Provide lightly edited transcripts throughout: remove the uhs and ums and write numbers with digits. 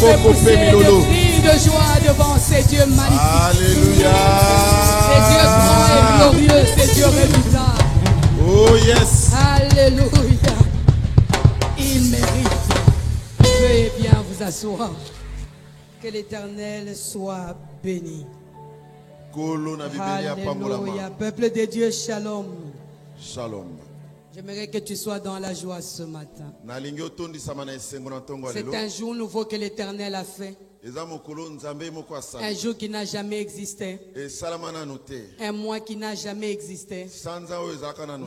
se pousser de cris de joie devant ces dieux magnifiques. Alléluia. Ces dieux grands et glorieux, ces dieux redoutables. Oh yes. Alléluia. Il mérite. Veuillez bien vous asseoir. Que l'Éternel soit béni. Alléluia. Peuple de Dieu, shalom. Shalom. J'aimerais que tu sois dans la joie ce matin. C'est un jour nouveau que l'Éternel a fait. Un jour qui n'a jamais existé. Un mois qui n'a jamais existé.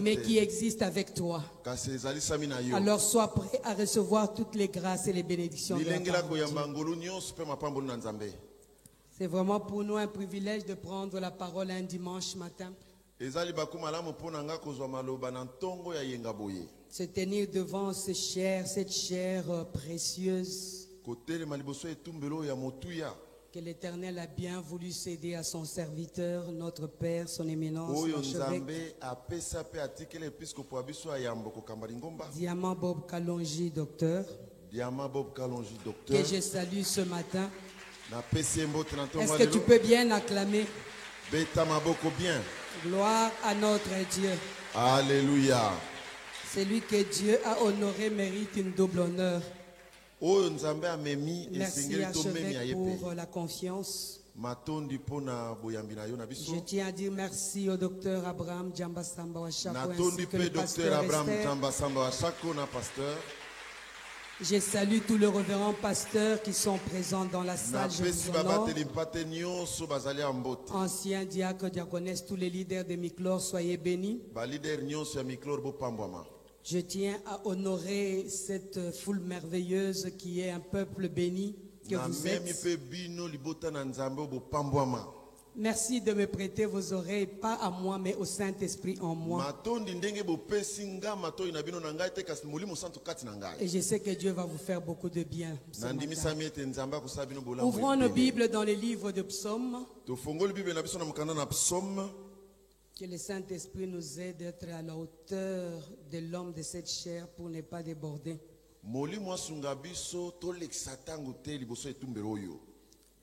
Mais qui existe avec toi. Alors sois prêt à recevoir toutes les grâces et les bénédictions de la part de Dieu. C'est vraiment pour nous un privilège de prendre la parole un dimanche matin. Se tenir devant cette chair précieuse que l'Éternel a bien voulu céder à son serviteur, notre Père, son éminence, l'archevêque Diamant Bob Kalonji, docteur, que je salue ce matin. Est-ce que tu peux bien acclamer? Gloire à notre Dieu. Alléluia. Celui que Dieu a honoré mérite une double honneur. Merci archevêque pour la confiance. Je tiens à dire merci au docteur Abraham Djambasamba Wachako ainsi que le pasteur Esther. Je salue tous les révérends pasteurs qui sont présents dans la salle. Je vous honore. Anciens diacres, diaconesses, tous les leaders de Miclor, soyez bénis. Je tiens à honorer cette foule merveilleuse qui est un peuple béni que vous êtes. Merci de me prêter vos oreilles, pas à moi, mais au Saint-Esprit en moi. Et je sais que Dieu va vous faire beaucoup de bien. Ouvrons nos Bibles dans les livres de psaumes. Que le Saint-Esprit nous aide à être à la hauteur de l'homme de cette chair pour ne pas déborder.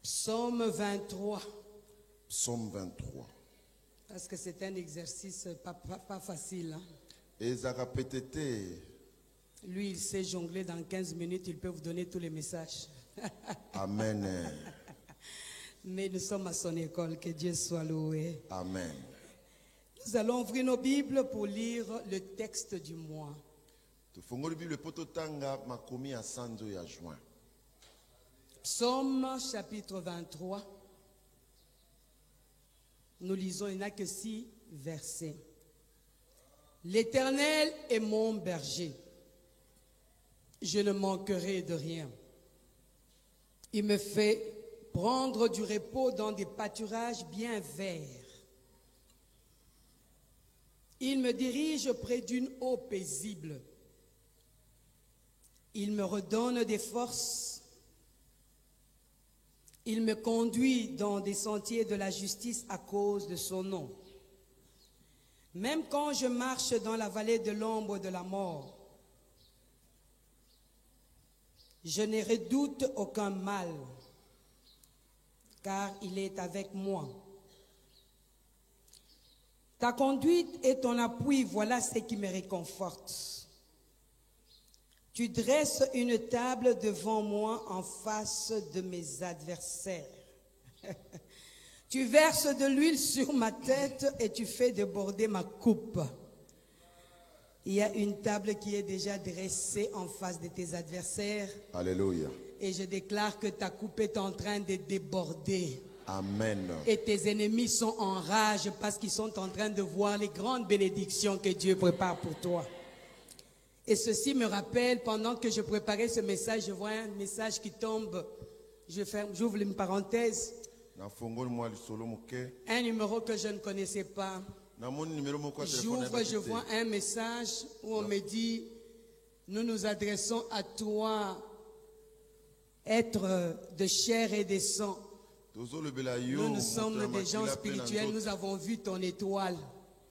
Psaume 23. Psaume 23. Parce que c'est un exercice pas facile. Hein? Lui, il sait jongler dans 15 minutes, il peut vous donner tous les messages. Amen. Mais nous sommes à son école, que Dieu soit loué. Amen. Nous allons ouvrir nos Bibles pour lire le texte du mois. Psaume chapitre 23. Nous lisons, il n'y a que 6 versets. L'Éternel est mon berger. Je ne manquerai de rien. Il me fait prendre du repos dans des pâturages bien verts. Il me dirige près d'une eau paisible. Il me redonne des forces. Il me conduit dans des sentiers de la justice à cause de son nom. Même quand je marche dans la vallée de l'ombre de la mort, je ne redoute aucun mal, car il est avec moi. Ta conduite et ton appui, voilà ce qui me réconforte. Tu dresses une table devant moi en face de mes adversaires. Tu verses de l'huile sur ma tête et tu fais déborder ma coupe. Il y a une table qui est déjà dressée en face de tes adversaires. Alléluia. Et je déclare que ta coupe est en train de déborder. Amen. Et tes ennemis sont en rage parce qu'ils sont en train de voir les grandes bénédictions que Dieu prépare pour toi. Et ceci me rappelle, pendant que je préparais ce message, je vois un message qui tombe. J'ouvre une parenthèse. Un numéro que je ne connaissais pas. J'ouvre, je vois un message où on me dit, nous nous adressons à toi, être de chair et de sang. Nous sommes des gens spirituels, nous avons vu ton étoile.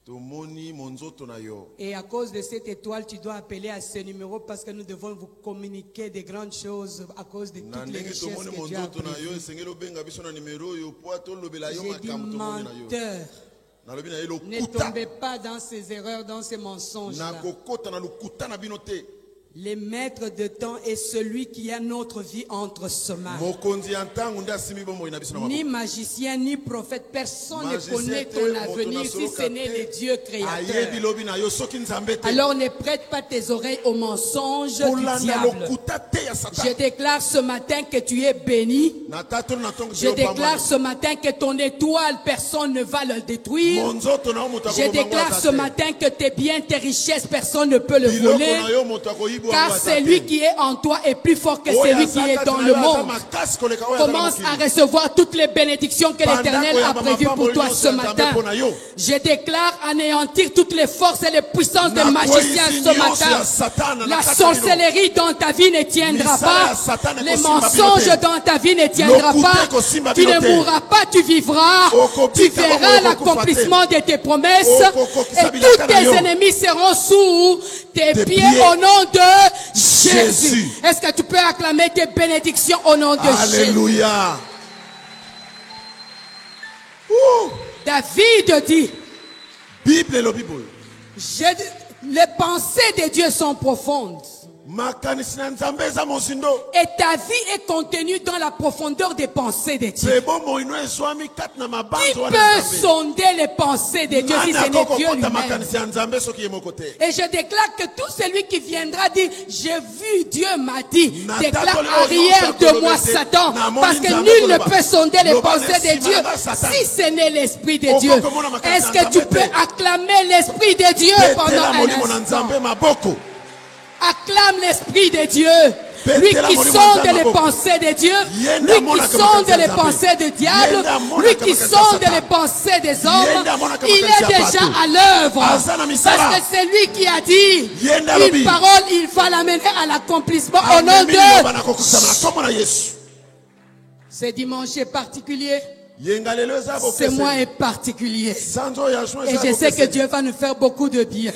tomoni monzoto na yo. Et à cause de cette étoile, tu dois appeler à ce numéro parce que nous devons vous communiquer des grandes choses à cause de Na toutes les ndenge richesses tomoni que Dieu a monzoto na yo prévues. esengeli obenga biso na numero oyo po atolobela yo J'ai dit makambo tomoni na yo. menteur. Nalobi na ye Ne lokuta tombez pas dans ces erreurs, dans ces mensonges-là. nakokota na lokuta na bino te. Le maître de temps est celui qui a notre vie entre ses mains. Mokonzi ya ntango nde asimbi bomoi na biso na Ni maboko. magicien, ni prophète, personne ne Magicien connaît te, ton moto avenir na si soloka ce n'est te. le Dieu Ayebi créateur. lobi na yo soki nzambe te. Alors ne prête pas tes oreilles aux mensonges du Kolanda diable. lokuta te ya Je Satan. déclare ce matin que tu es béni. Na tatoli na ntongo Je déclare ce matin que ton étoile, personne ne va le détruire. monzoto na yo moto Je déclare ce matin que tes biens, tes richesses, personne ne peut le biloko voler. na yo moto akoyibwa Car celui qui est en toi est plus fort que celui qui est dans le monde. Commence à recevoir toutes les bénédictions que l'Éternel a prévues pour toi ce matin. Je déclare anéantir toutes les forces et les puissances des magiciens ce matin. La sorcellerie dans ta vie ne tiendra pas. Les mensonges dans ta vie ne tiendra pas. Tu ne mourras pas, tu vivras. Tu verras l'accomplissement de tes promesses. Et tous tes ennemis seront sous tes pieds au nom de Jésus. Est-ce que tu peux acclamer tes bénédictions au nom de Jésus? Alléluia. David dit, Bible et le Bible. les pensées de Dieu sont profondes. Et ta vie est contenue dans la profondeur des pensées de Dieu. Qui peut sonder les pensées de Dieu si ce n'est Dieu lui-même? Et je déclare que tout celui qui viendra dire j'ai vu, Dieu m'a dit, déclare arrière de moi Satan, parce que nul ne peut sonder les pensées de Dieu si ce n'est l'Esprit de Dieu. Est-ce que tu peux acclamer l'Esprit de Dieu pendant un instant? Acclame l'Esprit de Dieu. Lui qui sonde les pensées de Dieu, lui qui sonde les pensées du diable, lui qui sonde les pensées des hommes, il est déjà à l'œuvre. Parce que c'est lui qui a dit une parole, il va l'amener à l'accomplissement au nom de Jésus. Ce dimanche est particulier. Ce mois est particulier. Et je sais que Dieu va nous faire beaucoup de bien.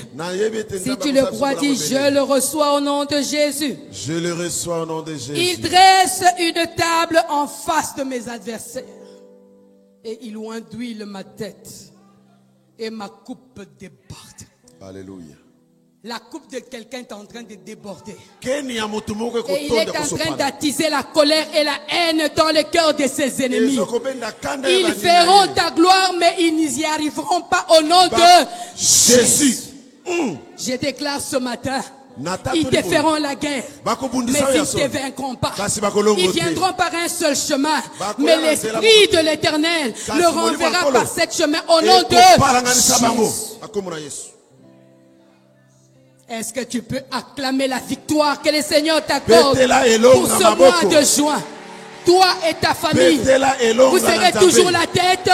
Si tu le crois, dis, je le reçois au nom de Jésus. Je le reçois au nom de Jésus. Il dresse une table en face de mes adversaires. Et il oint d'huile ma tête. Et ma coupe déborde. Alléluia. La coupe de quelqu'un est en train de déborder. Et il est en train d'attiser la colère et la haine dans le cœur de ses ennemis. Ils verront ta gloire, mais ils n'y arriveront pas au nom de Jésus. Je déclare ce matin, ils te feront la guerre, mais ils ne te vaincront pas. Ils viendront par un seul chemin, mais l'Esprit de l'Éternel le renverra par ce chemin au nom de Jésus. Est-ce que tu peux acclamer la victoire que le Seigneur t'accorde pour ce mois de juin? Toi et ta famille, vous serez toujours la tête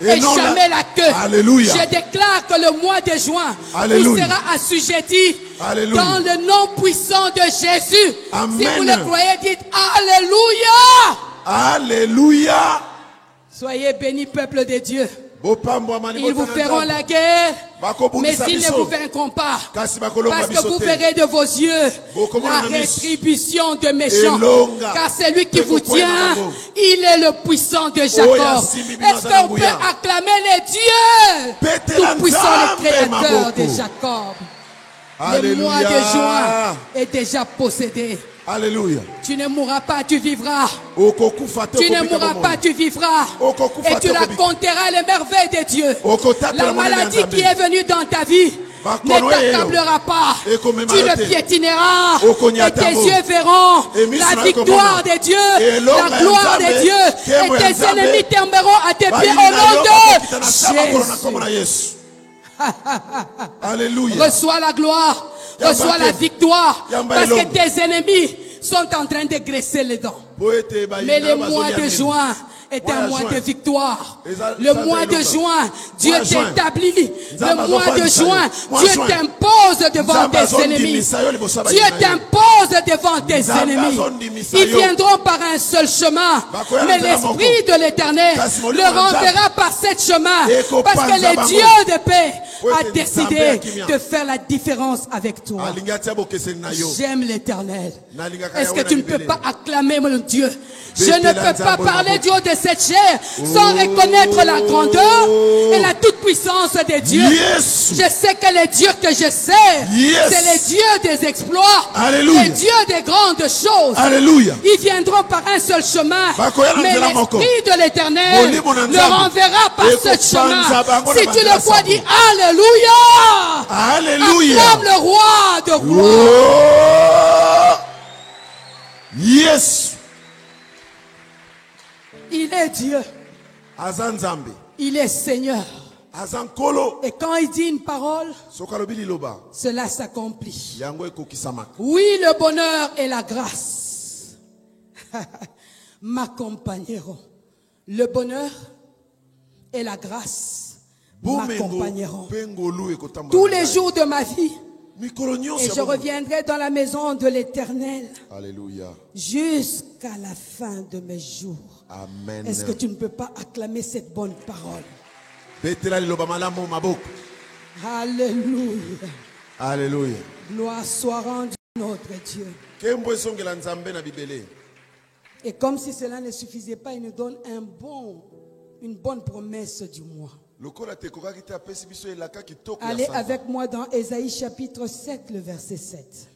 et jamais la queue. Alléluia. Je déclare que le mois de juin vous sera assujetti dans le nom puissant de Jésus. Amen. Si vous le croyez, dites Alléluia. Alléluia. Soyez bénis, peuple de Dieu. Ils vous feront la guerre, mais ils ne vous vaincront pas. Parce que vous verrez de vos yeux la rétribution de méchants. Car celui qui vous tient, il est le puissant de Jacob. Est-ce qu'on peut acclamer les dieux tout puissant, le créateur de Jacob? Le mois de juin est déjà possédé. Alléluia. Tu ne mourras pas, tu vivras. Tu ne mourras pas, tu vivras. Et tu raconteras les merveilles de Dieu. La maladie qui est venue dans ta vie ne t'accablera pas. Tu le piétineras. Et tes yeux verront la victoire de Dieu, la gloire de Dieu. Et tes ennemis tomberont à tes pieds au nom de Jésus. Alléluia. Reçois la gloire. Reçois la victoire. Parce que tes ennemis sont en train de graisser les dents. Mais le mois de juin est un mois de victoire. Le mois de juin, Dieu t'établit. Le mois de juin, Dieu t'impose devant tes ennemis. Dieu t'impose devant tes ennemis. Ils viendront par un seul chemin. Mais l'Esprit de l'Éternel le renverra par ce chemin. Parce que le Dieu de paix a décidé de faire la différence avec toi. J'aime l'Éternel. Est-ce que tu ne peux pas acclamer mon Dieu? Je ne peux pas parler du haut de cette chair sans reconnaître la grandeur et la toute-puissance de Dieu. Je sais que les dieux que je sais, c'est les dieux des exploits, les dieux des grandes choses. Alléluia. Ils viendront par un seul chemin, mais l'Esprit de l'Éternel le renverra par ce chemin. Si tu le crois, dis Alléluia. Alléluia. Acclame le roi de gloire. Oh. Yes. Il est Dieu. Azanzambe. Il est Seigneur. Azankolo. Et quand il dit une parole, cela s'accomplit. Oui, le bonheur et la grâce m'accompagneront. Le bonheur et la grâce m'accompagneront tous les jours de ma vie. Et je reviendrai dans la maison de l'Éternel jusqu'à la fin de mes jours. Amen. Est-ce que tu ne peux pas acclamer cette bonne parole? Alléluia. Alléluia. Gloire soit rendue à notre Dieu. Et comme si cela ne suffisait pas, il nous donne une bonne promesse du mois. Allez avec moi dans Ésaïe chapitre 7, le verset 7.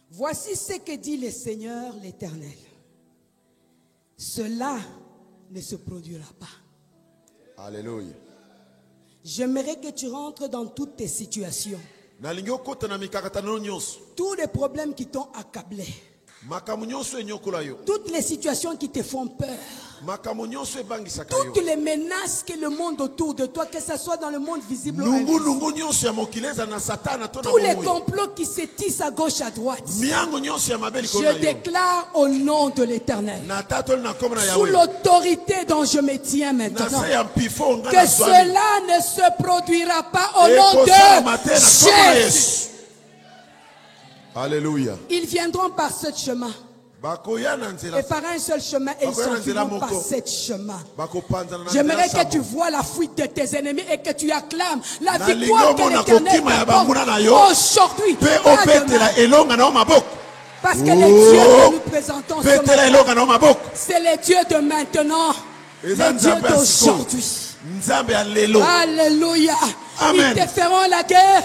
Voici ce que dit le Seigneur l'Éternel. Cela ne se produira pas. Alléluia. J'aimerais que tu rentres dans toutes tes situations. Tous les problèmes qui t'ont accablé. Toutes les situations qui te font peur. Toutes les menaces que le monde autour de toi, que ce soit dans le monde visible ou invisible. Tous les complots qui se tissent à gauche, à droite. Je déclare au nom de l'Éternel, sous l'autorité dont je me tiens maintenant, que cela ne se produira pas au nom de Jésus. Alléluia. Ils viendront par ce chemin. Et par un seul chemin, et ils sortiront par ce chemin. J'aimerais que tu vois la fuite de tes ennemis et que tu acclames la victoire que l'Éternel t'apporte aujourd'hui. Parce que les dieux que nous présentons ce matin, c'est les dieux de maintenant, les dieux d'aujourd'hui. Alléluia. Ils te feront la guerre,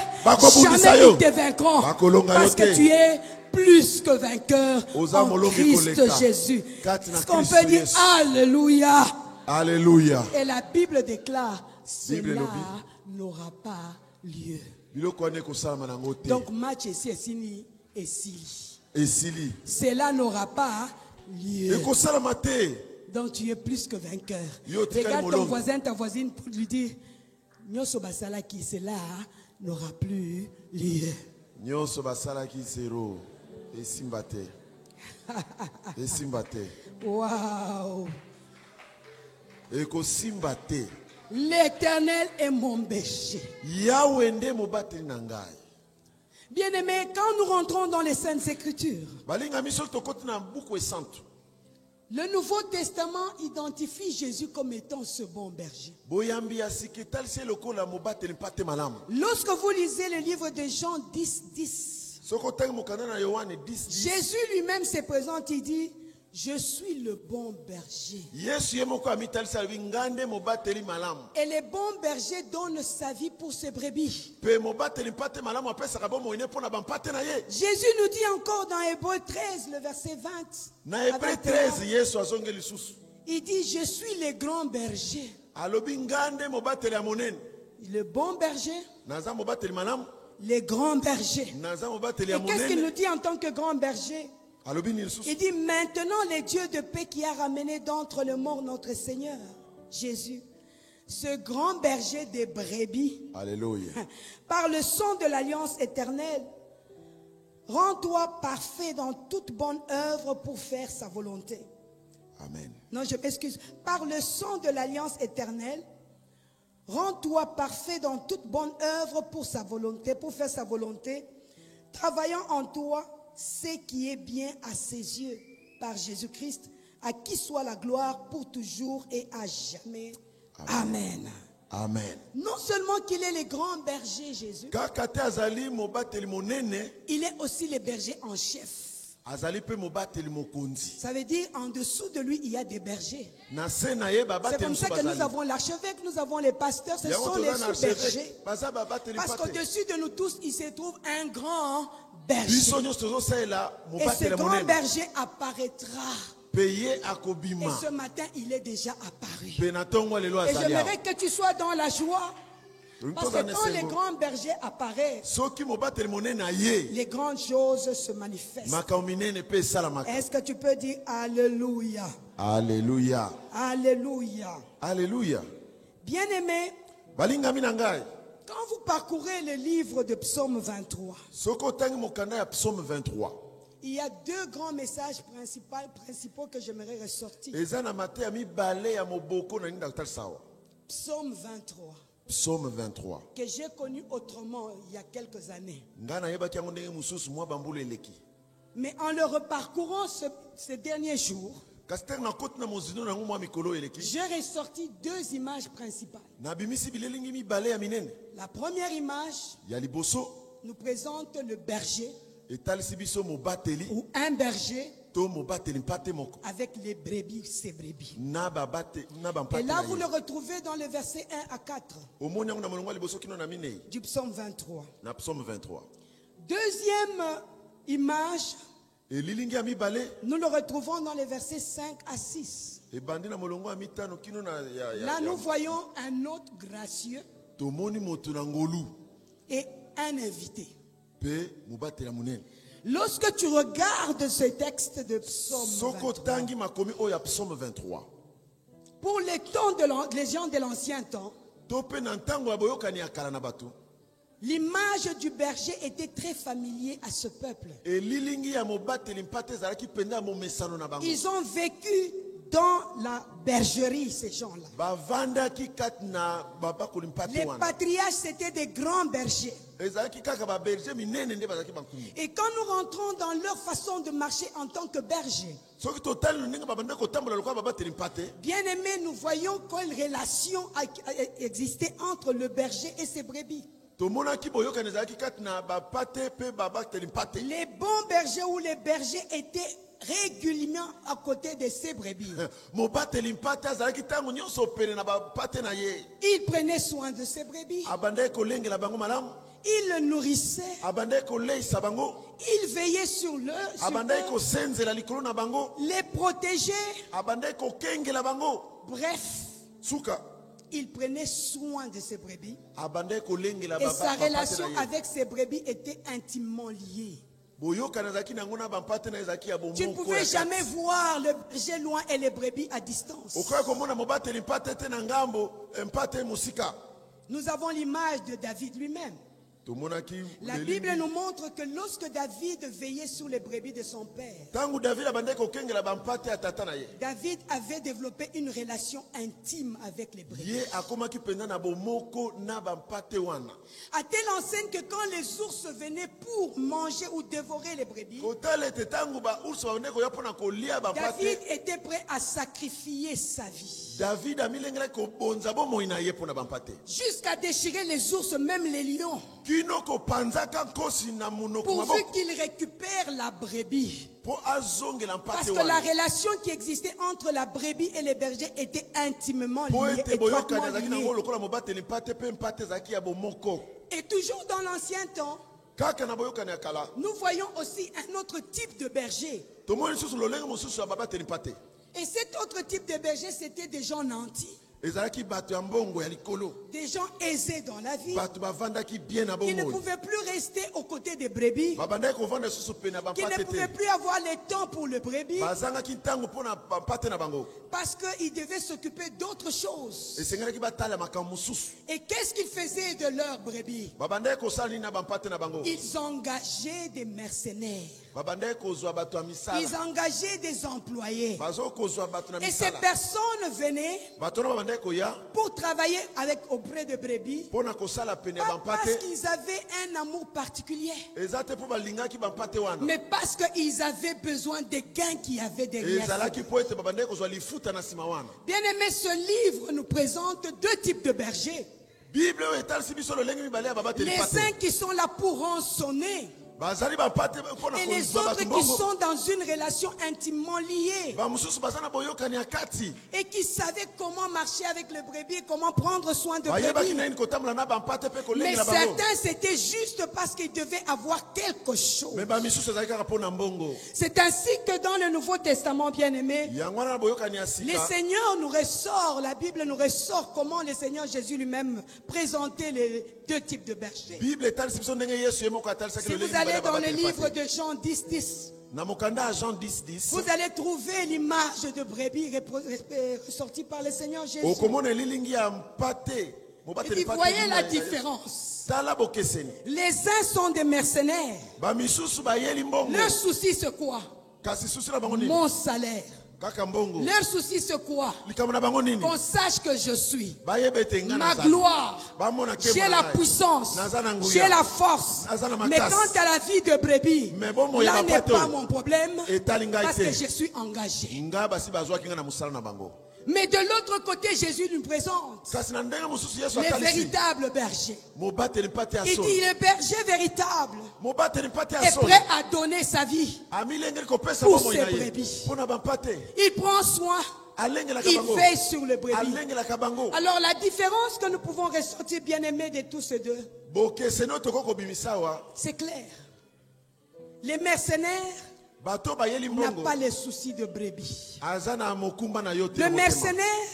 jamais ils te vaincront. Parce que tu es plus que vainqueur en Christ Jésus. Est-ce qu'on peut dire Alléluia? Alléluia. Et la Bible déclare, cela n'aura pas lieu. Donc match ici et Sili. Cela n'aura pas lieu. Donc tu es plus que vainqueur. Regarde ton voisin, ta voisine pour lui dire, Nyoso basala qui cela n'aura plus lieu. Nyoso basala qui zéro. Esimbate. Waouh. Eko simbate. L'Éternel est mon berger. Yahweh mo bateli nangai. Bien-aimés, quand nous rentrons dans les Saintes Écritures, le Nouveau Testament identifie Jésus comme étant ce bon berger. Lorsque vous lisez le livre de Jean 10, Jésus lui-même se présente, il dit, je suis le bon berger. Et le bon berger donne sa vie pour ses brebis. Jésus nous dit encore dans Hébreux 13, le verset 20. Il dit, je suis le grand berger. Le bon berger, le grand berger. Et qu'est-ce qu'il nous dit en tant que grand berger? Il dit, maintenant les dieux de paix qui a ramené d'entre les morts notre Seigneur Jésus, ce grand berger des brebis, Alléluia, par le sang de l'alliance éternelle, rends-toi parfait dans toute bonne œuvre pour faire sa volonté. Amen. Non, je m'excuse. Par le sang de l'alliance éternelle, rends-toi parfait dans toute bonne œuvre pour sa volonté, pour faire sa volonté, travaillant en toi ce qui est bien à ses yeux par Jésus-Christ, à qui soit la gloire pour toujours et à jamais. Amen. Amen. Non seulement qu'il est le grand berger Jésus, Kaka te azali mobateli monene, il est aussi le berger en chef. azali pe mobateli mokonzi. Ça veut dire en dessous de lui, il y a des bergers. Na se na ye C'est babateli comme ça que nous bazali. avons l'archevêque, nous avons les pasteurs, ce Yango sont toza les na sous-bergers. archevêque, baza babateli Parce pate. qu'au-dessus de nous tous, il se trouve un grand berger. Biso nyonso tozosalela Et ce mobateli grand monene. berger apparaîtra. Peye Et akobima. ce matin, il est déjà apparu. Pe na tongo lelo Et azali. j'aimerais que tu sois dans la joie. Parce que quand le grand berger apparaît, Soki mobateli monene aye, les grandes choses se manifestent. makao minene pe esalamaka. Est-ce que tu peux dire Alléluia? Alléluia. Alléluia. Alléluia. Bien-aimés, Balingami na ngai. quand vous parcourez le livre de Psaume 23, Soko tangi mokanda ya Psaume 23. il y a deux grands messages principaux que j'aimerais ressortir. Eza na mate ya mibale ya moboko na ninda kotalisa awa. Psaume 23, Psaume 23. que j'ai connu autrement il y a quelques années. Nga nayebaki yango ndenge mosusu mwa bambula eleki. Mais en le reparcourant ces derniers jours, kasi ntango nakoti na mozindo nango mwa mikolo eleki, j'ai ressorti deux images principales. nabimisi bilelingi mibale ya minene. La première image Ya liboso nous présente le berger etalisi biso mobateli ou un berger to mobateli mpate moko avec les brebis, ses brebis. na bampate Et là, na vous ye. le retrouvez dans le verset 1 à 4 omoni yango na molongo ya liboso kino na minei du psaume 23. na Psaume 23. Deuxième image, Elilingi ya mibale nous le retrouvons dans les versets 5 à 6. ebandi na molongo ya mitano kino na Là, nous voyons un hôte gracieux tomoni moto na ngolu et un invité. pe mobateli ya monene. Lorsque tu regardes ce texte de psaume Soko 23, tangi makomi oyo ya Psaume 23. pour les gens de l'ancien temps, To pe na ntango ya boyokani ya kala na bato. l'image du berger était très familier à ce peuple. Elilingi ya mobateli mpate ezalaki penda momesano na bango. Ils ont vécu dans la bergerie, ces gens-là. Bavandaki kati na babakoli mpate Les wana. patriarches, c'était des grands bergers. Ezalaki kaka baberger minene nde bazalaki bankumi. Et quand nous rentrons dans leur façon de marcher en tant que bergers, Soki totali ndenge babanda kotambola lokola babateli mpate, bien aimés, nous voyons quelle relation existait entre le berger et ses brebis. tomonaki boyokani ezalaki kati na bapate pe babateli mpate. Les bons bergers ou les bergers étaient régulièrement à côté de ses brebis. Mobateli mpate azalaki ntango nyonso pene na bapate na ye. Il prenait soin de ses brebis. Abandaki kolengela bango malamu. Il le nourrissait. Abandaki koleisa bango. Il veillait sur eux, Abandaki kosenzela likolo na bango. les protégeait. Abandaki kokengela bango. Bref, Suka il prenait soin de ses brebis. abandaki kolengela Et sa bapate relation na ye. avec ses brebis était intimement liée. Boyokani ezalaki nango na bampate na ezalaki ya Tu ne bomoko pouvais ya jamais kati. voir le berger loin et les brebis à distance. Okoki komona mobateli mpate te na ngambo mpate mosika. Nous avons l'image de David lui-même. Tomonaki La Bible nous montre que lorsque David veillait sur les brebis de son père, ntango David abandaki kokengela bampate ya tata na ye, David avait développé une relation intime avec les brebis. ye akomaki mpenza na bomoko na bampate wana. À telle enseigne que quand les ours venaient pour manger ou dévorer les brebis, kotala ete ntango baurso babandaki koya mpona kolia David bampate, était prêt à sacrifier sa vie. David amilengelaki kobonza bomoi na ye mpona bampate, Jusqu'à déchirer les ours, même les lions, kino kopanzaka nkosi na monoko pourvu maboko qu'il récupère la brebis. mpo azongela Parce mpate que la wana. relation qui existait entre la brebis et les bergers était intimement Mpo liée, ete boyokani étroitement azalaki nango liée. lokola mobateli mpate mpe mpate ezalaki ya bomoko. Et toujours dans l'ancien temps, Kaka na boyokani ya kala nous voyons aussi un autre type de berger. tomoni lisusu lolenge mosusu ya babateli mpate. Et cet autre type de berger, c'était des gens nantis, Ezalaki bato ya mbongo ya likolo, des gens aisés dans la vie, bato bavandaki bien na qui ne bomoi, pouvaient plus rester aux côtés des brebis, babandaki kovanda lisusu pene ya qui ne bampate pouvaient te, plus avoir le temps pour le brebis, bazangaki ntango mpo na bampate na bango, parce qu'ils devaient s'occuper d'autres choses. esengelaki batala makambo mosusu. Et qu'est-ce qu'ils faisaient de leurs brebis? Babandaki kosala nini na bampate na bango, Ils engageaient des mercenaires. babandaki kozwa bato ya misala Ils engageaient des employés. bazokozwa bato na Et ces misala personnes venaient bato wana babandaki koya pour travailler auprès de brebis. mpo na kosala pene ya Pas parce bampate qu'ils avaient un amour particulier, eza te mpo balingaki bampate wana mais parce qu'ils avaient besoin des gains qu'il y avait derrière. ezalaki mpo ete babandaki kozwa lifuta na nsima wana. Bien aimé, ce livre nous présente deux types de bergers. Bible oyo etalisi biso lolenge mibale ya babateli Les pate saints qui sont là pour rançonner bazali bampate mpona et les kozwa autres bato qui mbongo sont dans une relation intimement liée bamosusu baza na boyokani ya kati et qui savaient comment marcher avec le brebis, comment prendre soin de bayebaki brebis. na nini kotambola na bampate mpe Mais kolengela bango certains, c'était juste parce qu'ils devaient avoir quelque chose. me bamisusu ezalaki kaka mpo na mbongo C'est ainsi que dans le Nouveau Testament, bien aimé, yango wana na boyokani ya le sika Seigneur nous ressort, la Bible nous ressort comment le Seigneur Jésus lui-même présentait les deux types de bergers. bible etalisi biso ndenge yesu ye moko atalisaki Si lolenge vous mibale allez ya dans le babateli livre pate de Jean 10, na mokanda ya Jean 10:10 vous allez trouver l'image de brebis ressortie par le Seigneur Jésus. okomona elilingi ya mpate Et mobateli puis, pate voyez la elingi ya Yesu. différence. tala bokeseni Les uns sont des mercenaires. bamisusu bayeli mbongo Leur souci, c'est quoi? kasi susi na bango nini Mon salaire. kaka mbongo Leur souci, c'est quoi? likambo na bango nini Qu'on sache que je suis. bayeba ete nga Ma nazali. gloire. Bamona J'ai nkembo na la ngai. puissance. Naza na nguya. J'ai la force. Naza na Mais makasi. quant à la vie de brebis, Mais bon, moi, là y'a n'est pas pas tout. mon problème. Etali ngai Parce te. que je suis engagé. nga basi bazwaki nga na mosala na bango Mais de l'autre côté, Jésus nous présente kasi na ndenge mosusu yesu les atalisi véritables bergers. mobateli mpate ya Il solo dit le berger véritable mobateli mpate ya est solo prêt à donner sa vie. amilengeli kopesa Pour bomoi ses na ye brebis. mpo na bampate Il prend soin. alengelaka Il bango veille sur le brebis. alengelaka bango Alors la différence que nous pouvons ressentir, bien aimés, de tous ces deux, bokeseni oyo tokoki kobimisa awa c'est clair. Les mercenaires bato bayeli n'ont mbongo pas les soucis de brebis. aza na mokumba na yo te Le na motema. mercenaire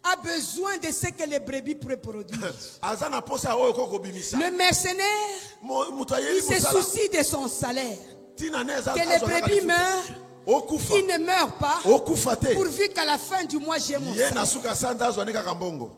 a besoin de ce que les brebis peuvent produire. aza na posa oyo okoki kobimisa Le mercenaire, moto il ayeli se mosala soucie de son salaire. ntina ne eza Que les azwa kaka brebis lifuta. meurent, okufa il ne meurt pas, okufa te pourvu qu'à la fin du mois j'ai mon ye na salaire. suka sanza azwa ne kaka mbongo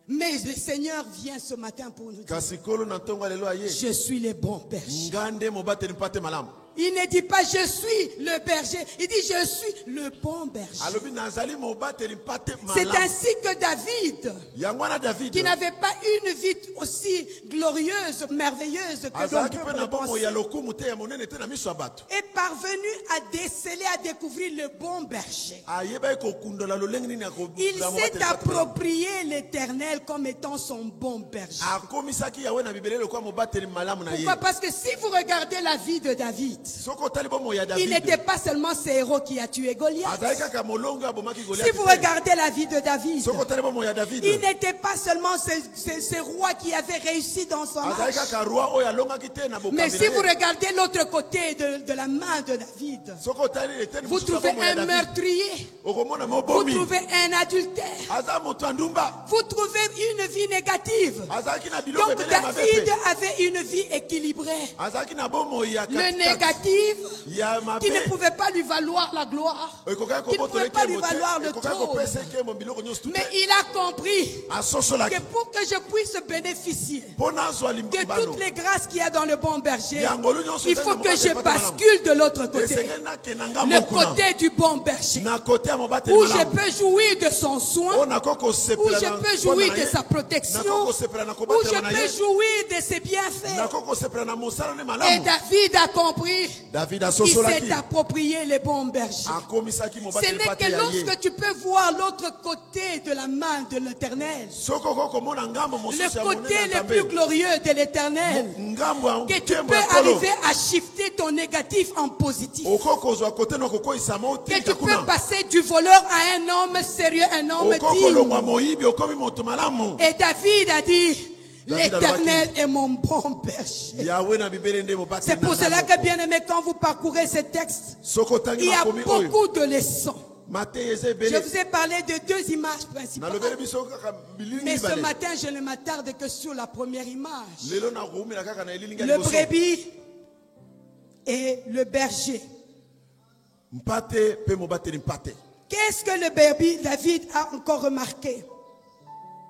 Mais le Seigneur vient ce matin pour nous dire, kasi kolo na ntongo ya lelo aye je suis le bon berger. nga nde mobateli mpate malamu Il ne dit pas je suis le berger, il dit je suis le bon berger. alobi nazali mobateli mpate C'est malamu ainsi que David, yango wana david qui n'avait pas une vie aussi glorieuse, merveilleuse que d'autres azalaki mpe na peuvent bomoi penser, ya lokumu te ya monene te na miso ya bato est parvenu à déceler, à découvrir le bon berger. ayebaki kokundola lolenge nini ya Il kozala s'est mobateli mpate malamu. approprié l'Éternel comme étant son bon berger. akomisaki yawe na bibele lokola mobateli malamu na ye Pourquoi? Parce que si vous regardez la vie de David, soki otali bomoi ya il n'était david pas seulement ce héros qui a tué Goliath. azalaki kaka molongo abomaki Si goliati vous te regardez la vie de David, soki otali bomoi ya david il n'était pas seulement ce roi qui avait réussi dans son azalaki âge. kaka roi oyo alongaki te na Mais bokambi si vous na ye regardez l'autre côté de la main de David, soki otali eteni vous mosusu ya trouvez bomoi ya un david meurtrier, okomona vous mobomi trouvez un adultère, aza moto ya ndumba vous trouvez une vie négative. azalaki na biloko Donc ebele ya mabe David pe avait une vie équilibrée. azalaki na bomoi ya Le katikati négatif ya mabe qui ne pouvait pas lui valoir la gloire, ekokaki qui ne pouvait kobotola pas lui ekembo te valoir le ekokaki trône. kopesa ekembo biloko nyonso tu Mais te il a compris asosolaki que pour que je puisse bénéficier mpo nazwa de limbano toutes les grâces qu'il y a dans le bon berger, ya ngolu nyonso il faut que je bascule de l'autre côté, esengeli nakenda nga le mokuna côté du bon berger, na kote ya mobateli où je malamu peux jouir de son soin, oyo nakoki où kosepela je na peux mpona jouir na de ye sa protection, nakoki kosepela na où je kobatela na peux ye jouir de ses bienfaits. nakoki kosepela na mosala ne Et malamu David a compris, david il asosolaki s'est approprié les bons bergers. akomisaki Ce mobateli n'est mpate que ya ye lorsque tu peux voir l'autre côté de la main de l'Éternel, soki okoki komona ngambo le mosusu ya côté monene ya le plus nzambe glorieux de l'Éternel, ngambo ya que tu nkembo peux ya nkolo arriver à shifter ton négatif en positif. okoki kozwa kote na kokoyisama Que tu otika peux kuna passer du voleur à un homme sérieux, un homme okoki kolongwa digne. moyibi okomi moto malamu Et David a dit, David l'Éternel est mon bon berger. yawe na bibele nde mobateli C'est pour cela que, bien aimé, quand vous parcourez ce texte, soki otangi il y a makomi oyo beaucoup de leçons. mateyi eza Je ebele vous ai parlé de deux images principales. nalobeli biso kaka bilingi Mais ce mibale matin, je ne m'attarde que sur la première image. lelo nakoumela kaka na elilingi ya Le liboso brebis et le berger. mpate mpe mobateli mpate Qu'est-ce que le brebis, David a encore remarqué?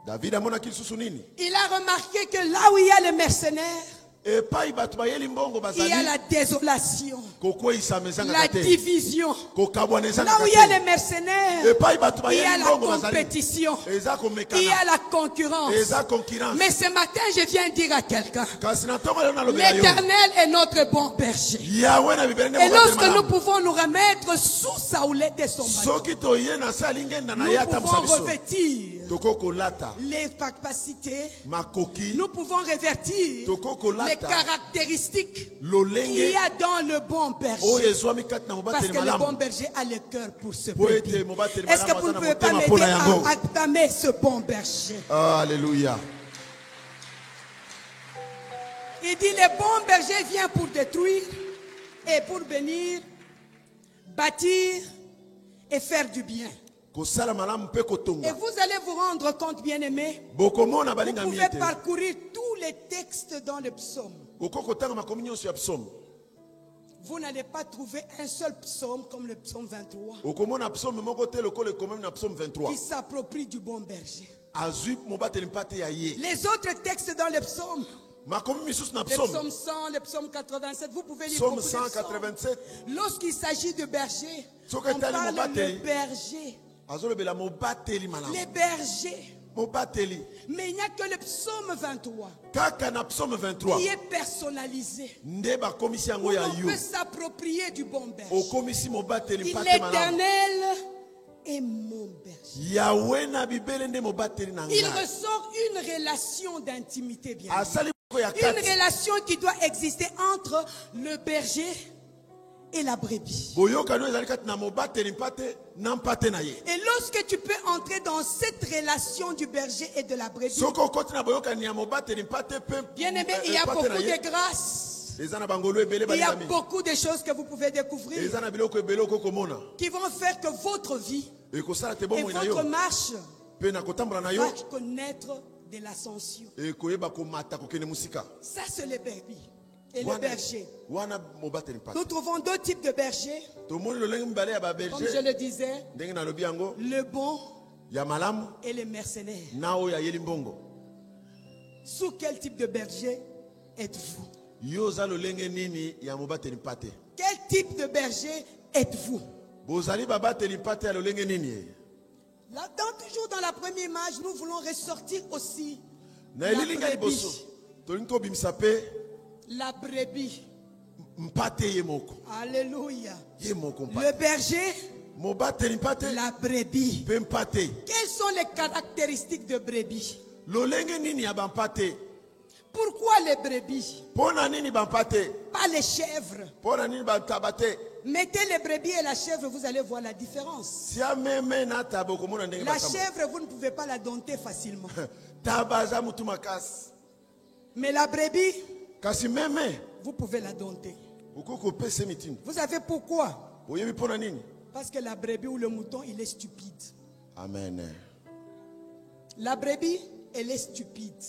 david amonaki lisusu nini Il a remarqué que là où il y a les mercenaires, epai bato bayeli mbongo Il y a bazali la désolation, kokweyisa meza la ngaka te division. kokabwana eza Là où ngaka il y a te les mercenaires, epai bato il y a bayeli la mbongo bazali compétition, eza il y a komekana la concurrence. eza concurrence Mais ce matin, je viens dire à quelqu'un, kasi na ntongo lelo nalobela yo l'Éternel est notre bon berger. yawe na bibele nde Et lorsque mobatelema nous malamu. pouvons nous remettre sous sa houlette et son bâton, soki toye na se alingenda na nous ye atambusa pouvons biso revêtir toko kolata les capacités, makoki nous pouvons revêtir toko les kolata caractéristiques qu'il lolenge y a dans le bon oyo berger. ezwami kati na Parce mobateli que le bon malamu berger a le cœur pour ce po ete brebis. mobateli Est-ce que malamu vous ne aza na pouvez pas motema m'aider mpona yango. à acclamer ce bon berger? Alléluia. Il dit le bon berger vient pour détruire et pour bénir, bâtir et faire du bien. kosala malamu mpe Et kotonga vous allez vous rendre compte, bien-aimés, bokomona vous balingami pouvez ete parcourir tous les textes dans le psaume. okoki kotanga makomi nyonso ya psaume Vous n'allez pas trouver un seul psaume comme le psaume 23 okomona psaume moko te lokola ekomami na psaume qui 23 s'approprie du bon berger. azwi mobateli mpate ya ye Les autres textes dans le psaume, makomi misusu na le psaume psaume 100, le psaume 87, vous pouvez lire psaume beaucoup de psaumes. 187 Lorsqu'il s'agit de berger, Soki on etali parle mobateli. de berger. azolobela mobateli malamu Les bergers. mobateli Mais il n'y a que le psaume 23 kaka na psaume 23 qui est personnalisé. nde bakomisi yango Où ya on yo peut s'approprier du bon berger. okomisi mobateli mpate malamu L'Éternel est mon berger. yawe na bibele nde mobateli na Il ngai ressort une relation d'intimité bien. asali moko ya Une kati relation qui doit exister entre le berger et la brebis. boyokani oyo ezali kati na mobateli mpate na mpate na ye Et lorsque tu peux entrer dans cette relation du berger et de la brebis, soki okoti na boyokani ya mobateli mpate mpe bien aimé, il y a mpate beaucoup na ye de grâces. eza na bangolo ebele Il y a balingami beaucoup de choses que vous pouvez découvrir eza na biloko ebele okokomona qui vont faire que votre vie ekosala te et bomoi na yo votre marche mpe na kotambola na yo va connaître de l'ascension. ekoyeba komata kokende mosika Ça, c'est le brebis et le wana berger. wana mobateli mpate Nous trouvons deux types de bergers, tomoni lolenge mibale ya comme je baberger le disais, ndenge nalobi yango le bon ya malamu et les mercenaires. na oyo ayeli mbongo Sous quel type de berger êtes-vous? yo oza lolenge nini ya mobateli mpate Quel type de berger êtes-vous? bozali babateli mpate ya lolenge nini ye Là, toujours dans la première image, nous voulons ressortir aussi na la elili ngai liboso brebis. tolingi tobimisa mpe La brebis. mpate ye moko Alléluia. ye moko mpate Le berger, mobateli mpate la brebis. mpe mpate Quelles sont les caractéristiques de brebis? lolenge nini ya bampate Pourquoi les brebis? mpo na nini bampate Pas les chèvres. mpo na nini bantaba te Mettez les brebis et la chèvre, vous allez voir la différence. sia meme na taba okomona ndenge La batamba chèvre, vous ne pouvez pas la dompter facilement. taba aza motu makasi Mais la brebis, kasi meme vous pouvez la dompter. okoki kopesa mitindo Vous savez pourquoi? oyebi mpo na nini Parce que la brebis ou le mouton, il est stupide. amen La brebis, elle est stupide.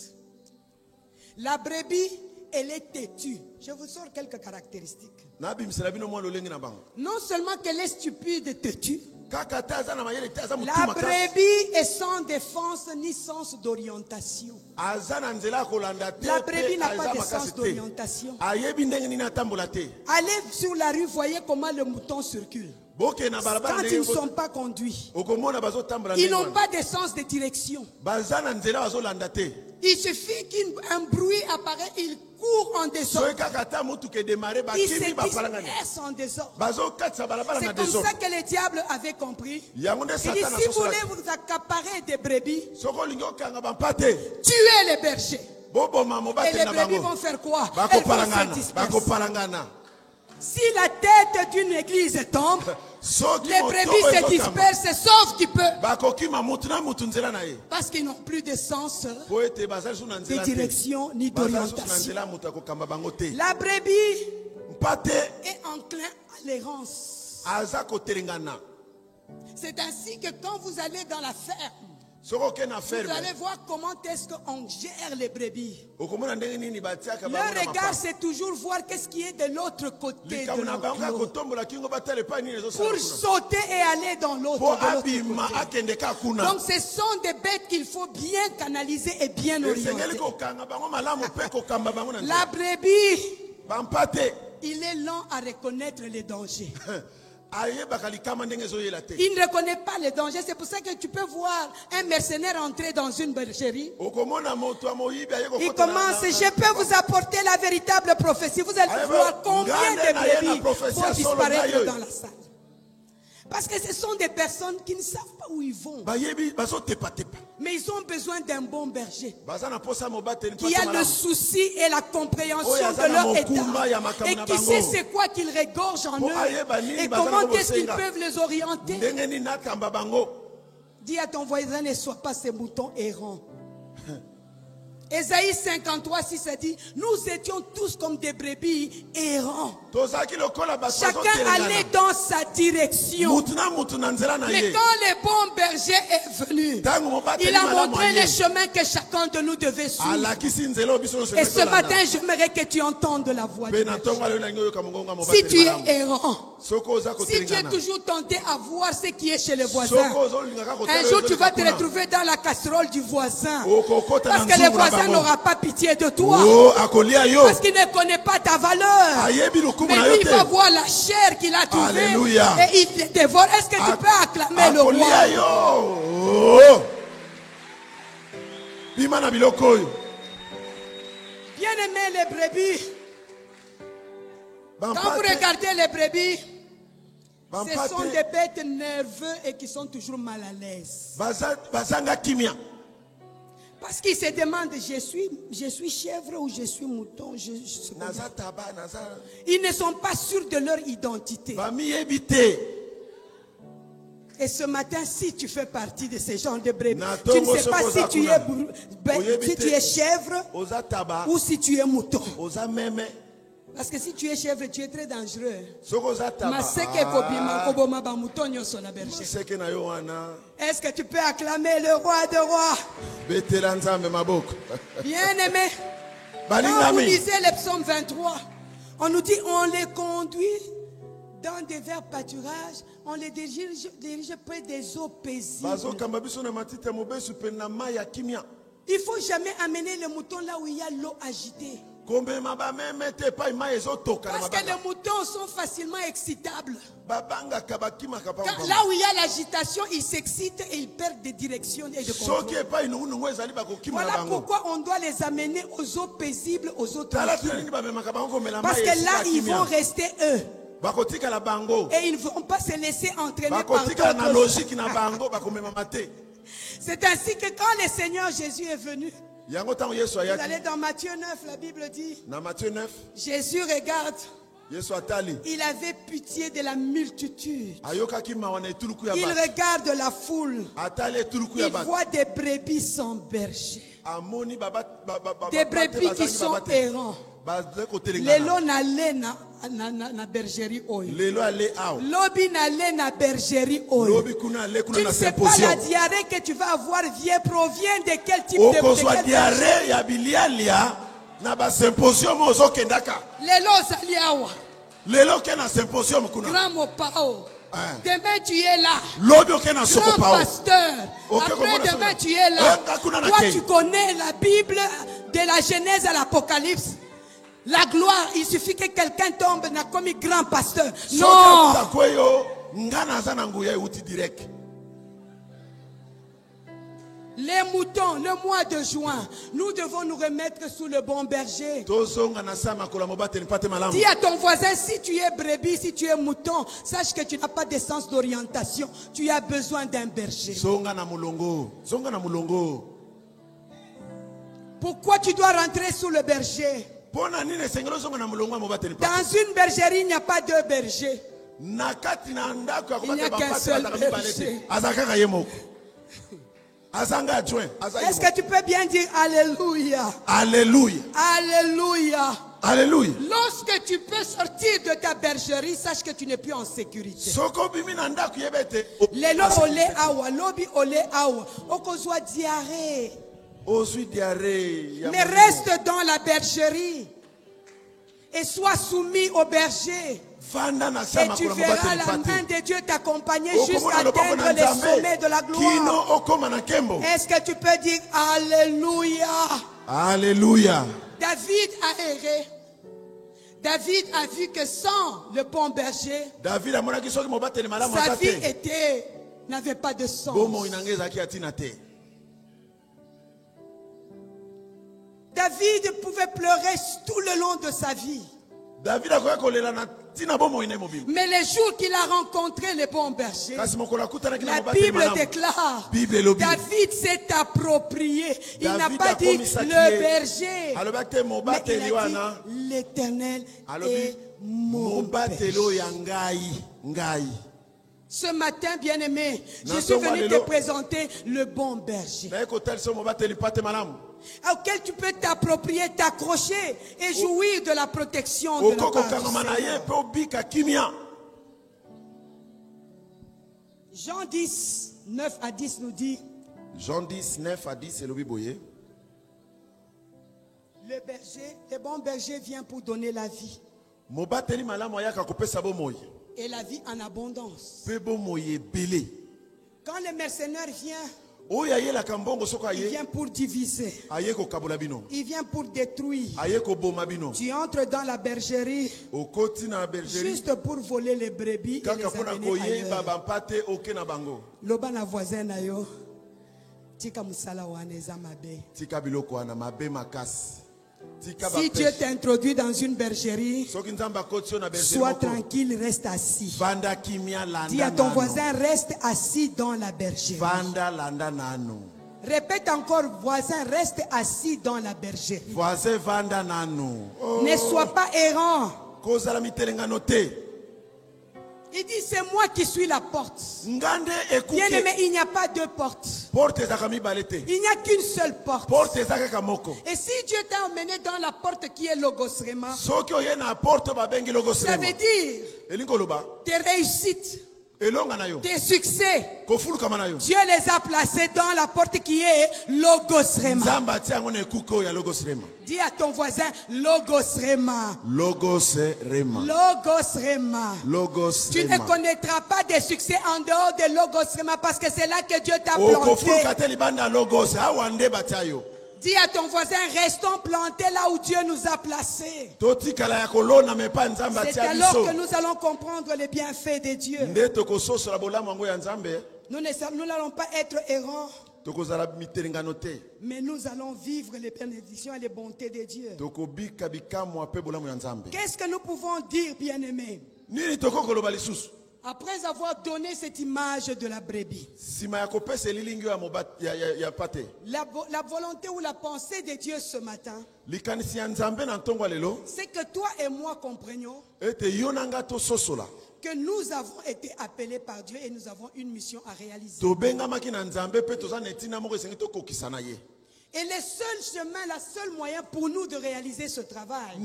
La brebis, elle est têtue. Je vous sors quelques caractéristiques. nabimisela bino mwa lolenge na bango Non seulement qu'elle est stupide et têtue, kaka te aza na mayele te aza motu la makasi brebis est sans défense ni sens d'orientation. aza na nzela ya kolanda te La mpe brebis n'a pas aza de makasi sens te d'orientation. ayebi ndenge nini atambola te Allez sur la rue, voyez comment le mouton circule. boke na balabala Quand ils ne ndenge sont pas conduits, okomona bazotambola ils ndenge n'ont wana pas de sens de direction. baza na nzela bazolanda te Il suffit qu'un bruit apparaît, ils courent en désordre. soki kaka ata motuka edemare Ils se bakimi bapalangani dispersent en désordre. bazokatisa balabala na C'est comme désordre ça que le diable avait compris. yango nde Il dit, satana si vous voulez asosolaki vous accaparer des brebis, soki olingi okanga bampate tuez les bergers. boboma Et mobateli les na brebis bango vont faire quoi? Elles vont se bakopalangana disperser. bakopalangana Si la tête d'une église tombe, soki les brebis se motoko ezokamba dispersent sauf tu peux. bakokima motu na motu nzela na ye Parce qu'ils n'ont plus de sens po ete bazali su na de nzela te direction ni baza susu na d'orientation. nzela ya moto akokamba bango te La brebis mpate est enclin à l'errance. aza kotelengana C'est ainsi que quand vous allez dans la ferme, Vous Vous allez voir comment est-ce qu'on gère les brebis. Leur regard, c'est toujours voir qu'est-ce qui est de l'autre côté de l'enclos. Pour sauter et aller dans l'autre côté. Donc ce sont des bêtes qu'il faut bien canaliser et bien orienter. La brebis, il est lent à reconnaître les dangers. Il ne reconnaît pas les dangers. C'est pour ça que tu peux voir un mercenaire entrer dans une bergerie. Il commence, je peux vous apporter la véritable prophétie. Vous allez voir combien de brebis vont disparaître dans la salle. Parce que ce sont des personnes qui ne savent pas où ils vont. Mais ils ont besoin d'un bon berger qui a le souci et la compréhension de leur état et qui sait c'est quoi qu'ils regorgent en eux et comment est-ce qu'ils peuvent les orienter. Dis à ton voisin, ne sois pas ces moutons errants. Ésaïe 53, 6 a dit, nous étions tous comme des brebis errants. Chacun allait dans sa direction. Mais quand le bon berger est venu, il a montré les chemins que chacun de nous devait suivre. Et ce matin, j'aimerais que tu entendes la voix de Dieu. Si tu es errant, si tu es toujours tenté à voir ce qui est chez le voisin, un jour tu vas te retrouver dans la casserole du voisin. Parce que le voisin n'aura pas pitié de toi. Parce qu'il ne connaît pas ta valeur. Mais lui, il va voir la chair qu'il a trouvée. Et il te dévore. Est-ce que tu peux acclamer le roi? Bien aimé les brebis. Quand vous regardez les brebis, ce sont des bêtes nerveuses et qui sont toujours mal à l'aise. Parce qu'ils se demandent, je suis chèvre ou je suis mouton. Ils ne sont pas sûrs de leur identité. Et ce matin, si tu fais partie de ces gens de brebis, tu ne sais pas si tu es chèvre ou si tu es mouton. Parce que si tu es chèvre, tu es très dangereux. Est-ce que tu peux acclamer le roi de rois? Bien aimé. Quand vous lisez le psaume 23, on nous dit on les conduit dans des verts pâturages, on les dirige près des eaux paisibles. Il ne faut jamais amener le mouton là où il y a l'eau agitée. Parce que les moutons sont facilement excitables. Là où il y a l'agitation, ils s'excitent et ils perdent des directions et de contrôle. Voilà pourquoi on doit les amener aux eaux paisibles, aux eaux tranquilles. Parce que là, ils vont rester eux. Et ils ne vont pas se laisser entraîner par d'autres. C'est ainsi que quand le Seigneur Jésus est venu, vous allez dans Matthieu 9, la Bible dit, Jésus regarde, il avait pitié de la multitude. Il regarde la foule. Il voit des brebis sans berger. Des brebis qui sont errants. Lelo n'allait na bergerie oyo. Lobi n'allait na bergerie oyo. Tu ne sais pas la diarrhée que tu vas avoir provient de quel type de diarrhée. Lelo kena symposium kuna. Grand mopao. Demain tu es là. Grand pasteur. Après demain tu es là. Toi tu connais la Bible de la Genèse à l'Apocalypse. La gloire, il suffit que quelqu'un tombe n'a comme grand pasteur. Non. Les moutons, le mois de juin, nous devons nous remettre sous le bon berger. Dis à ton voisin, si tu es brebis, si tu es mouton, sache que tu n'as pas de sens d'orientation. Tu as besoin d'un berger. Pourquoi tu dois rentrer sous le berger? Dans une bergerie, il n'y a pas deux bergers. Il n'y a qu'un seul berger. Est-ce que tu peux bien dire Alléluia? Alléluia. Alléluia. Alléluia. Lorsque tu peux sortir de ta bergerie, sache que tu n'es plus en sécurité. Soko bimi na ndako yebete. Lelo ole awa, lobi ole awa. Okozwa diarrhée. Ozui diarrhée. Mais reste dans la bergerie. Et sois soumis au berger. Et tu verras la main de Dieu t'accompagner jusqu'à atteindre les sommets de la gloire. Est-ce que tu peux dire Alléluia? Alléluia. David a erré. David a vu que sans le bon berger, sa vie n'avait pas de sens. David pouvait pleurer tout le long de sa vie. Mais les jours qu'il a rencontré le bon berger, la Bible déclare, David s'est approprié. Il n'a pas dit le berger, mais il a dit l'Éternel est mon berger. Ce matin, bien-aimé, je suis venu te présenter le bon berger, auquel tu peux t'approprier, t'accrocher et jouir de la protection de la part du Seigneur. Jean 10, 9 à 10 nous dit, Jean 10, 9 à 10, c'est le Biboye. Le bon berger vient pour donner la vie. Et la vie en abondance. Quand le mercenaire vient, il vient pour diviser. Il vient pour détruire. Tu entres dans la bergerie juste pour voler les brebis et les amener ailleurs. Loba na voisin na yo. Tika musala wana eza mabe. Tika biloko wana mabe makasi. Si Dieu t'introduit dans une bergerie, sois tranquille, reste assis. Dis à ton voisin, reste assis dans la bergerie. Répète encore, voisin, reste assis dans la bergerie. Ne sois pas errant. Il dit, c'est moi qui suis la porte. Bien aimé, il n'y a pas deux portes. Il n'y a qu'une seule porte. Et si Dieu t'a emmené dans la porte qui est Logos Rema, ça veut dire tes réussites, tes succès, Dieu les a placés dans la porte qui est Logos Rema. Dis à ton voisin, Logos Rema. Logos Rema. Logos Rema. Logos tu Rema. ne connaîtras pas de succès en dehors de Logos Rema parce que c'est là que Dieu t'a planté. Dis à ton voisin, restons plantés là où Dieu nous a placés. C'est alors que nous allons comprendre les bienfaits de Dieu. Nous n'allons pas être errants, mais nous allons vivre les bénédictions et les bontés de Dieu. Qu'est-ce que nous pouvons dire, bien-aimés? Après avoir donné cette image de la brebis, la volonté ou la pensée de Dieu ce matin, c'est que toi et moi comprenions que nous avons été appelés par Dieu et nous avons une mission à réaliser. Et le seul chemin, le seul moyen pour nous de réaliser ce travail,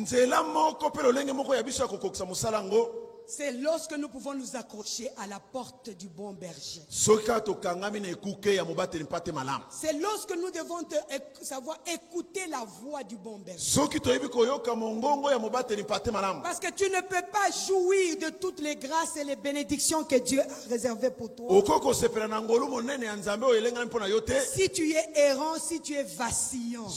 c'est lorsque nous pouvons nous accrocher à la porte du bon berger. C'est lorsque nous devons savoir écouter la voix du bon berger. Parce que tu ne peux pas jouir de toutes les grâces et les bénédictions que Dieu a réservées pour toi. Si tu es errant, si tu es vacillant.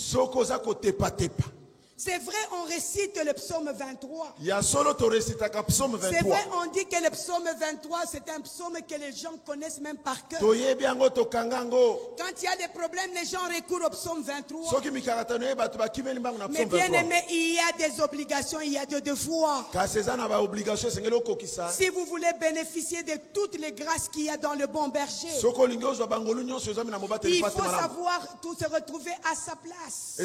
C'est vrai, on récite le psaume 23. C'est vrai, on dit que le psaume 23, c'est un psaume que les gens connaissent même par cœur. Quand il y a des problèmes, les gens recourent au psaume 23. Mais bien aimé, il y a des obligations, il y a des devoirs. Si vous voulez bénéficier de toutes les grâces qu'il y a dans le bon berger, il faut savoir tout se retrouver à sa place.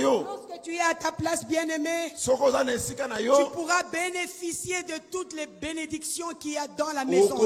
Lorsque tu es à ta place, bien-aimé, tu pourras bénéficier de toutes les bénédictions qu'il y a dans la maison de